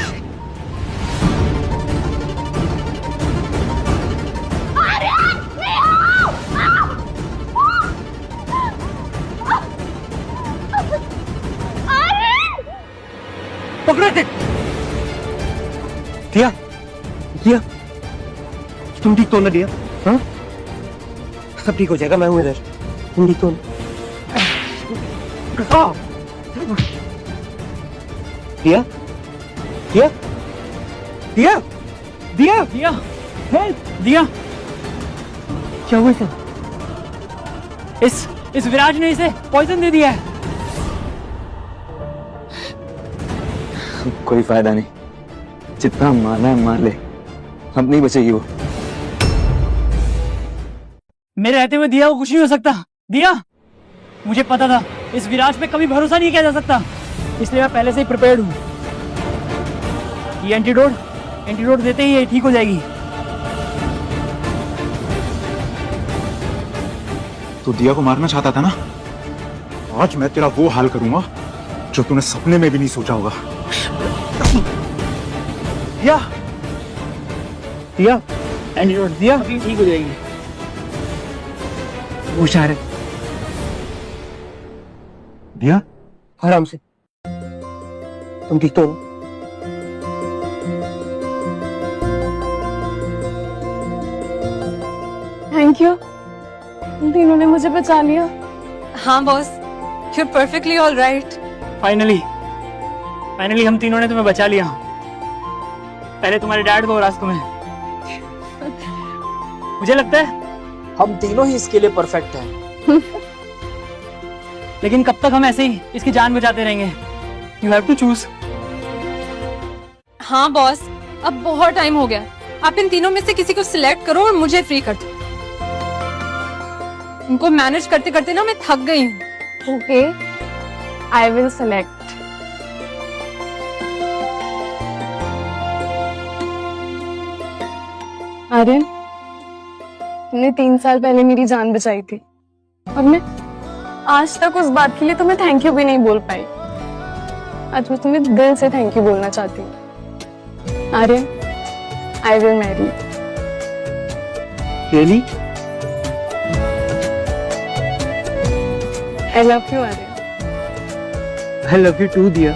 पकड़ो इसे। दिया, दिया, तुम ठीक तो ना दिया? हाँ? सब ठीक हो जाएगा, मैं हूं इधर। तुम ठीक तो ना? दिया, दिया, दिया, दिया, दिया, दिया, क्या हुआ इसे? इस विराज ने इसे पॉइजन दे दिया है। कोई फायदा नहीं, जितना मारना है मार ले, अब नहीं बचेगी वो। मेरे रहते हुए दिया को कुछ नहीं हो सकता। दिया, मुझे पता था इस विराज पे कभी भरोसा नहीं किया जा सकता, इसलिए मैं पहले से ही प्रिपेयर्ड हूँ। ये एंटीडोट देते ही ये ठीक हो जाएगी। तू दिया को मारना चाहता था ना? आज मैं तेरा वो हाल करूंगा जो तूने सपने में भी नहीं सोचा होगा। दिया, दिया, एंटीडोट दिया, अभी ठीक हो जाएगी। होशियार है। दिया, आराम से, तुम ठीक तो हो? थैंक यू, तुम तीनों ने मुझे बचा लिया। हाँ boss, you are perfectly all right. Finally हम तीनों ने तुम्हें बचा लिया। पहले तुम्हारे डैड को और आज तुम्हें। मुझे लगता है हम तीनों ही इसके लिए परफेक्ट हैं। लेकिन कब तक हम ऐसे ही इसकी जान बचाते रहेंगे? You have to choose. हाँ बॉस, अब बहुत टाइम हो गया। आप इन तीनों में से किसी को सिलेक्ट करो और मुझे फ्री कर दो। उनको मैनेज करते करते ना मैं थक गई हूँ। Okay, I will select. Aryan, तुमने 3 साल पहले मेरी जान बचाई थी और मैं आज तक उस बात के लिए तुम्हें थैंक यू भी नहीं बोल पाई। आज मैं तुम्हें दिल से थैंक यू बोलना चाहती हूँ। Aryan, I will marry. Really? I love you, Arya. I love you too, dear.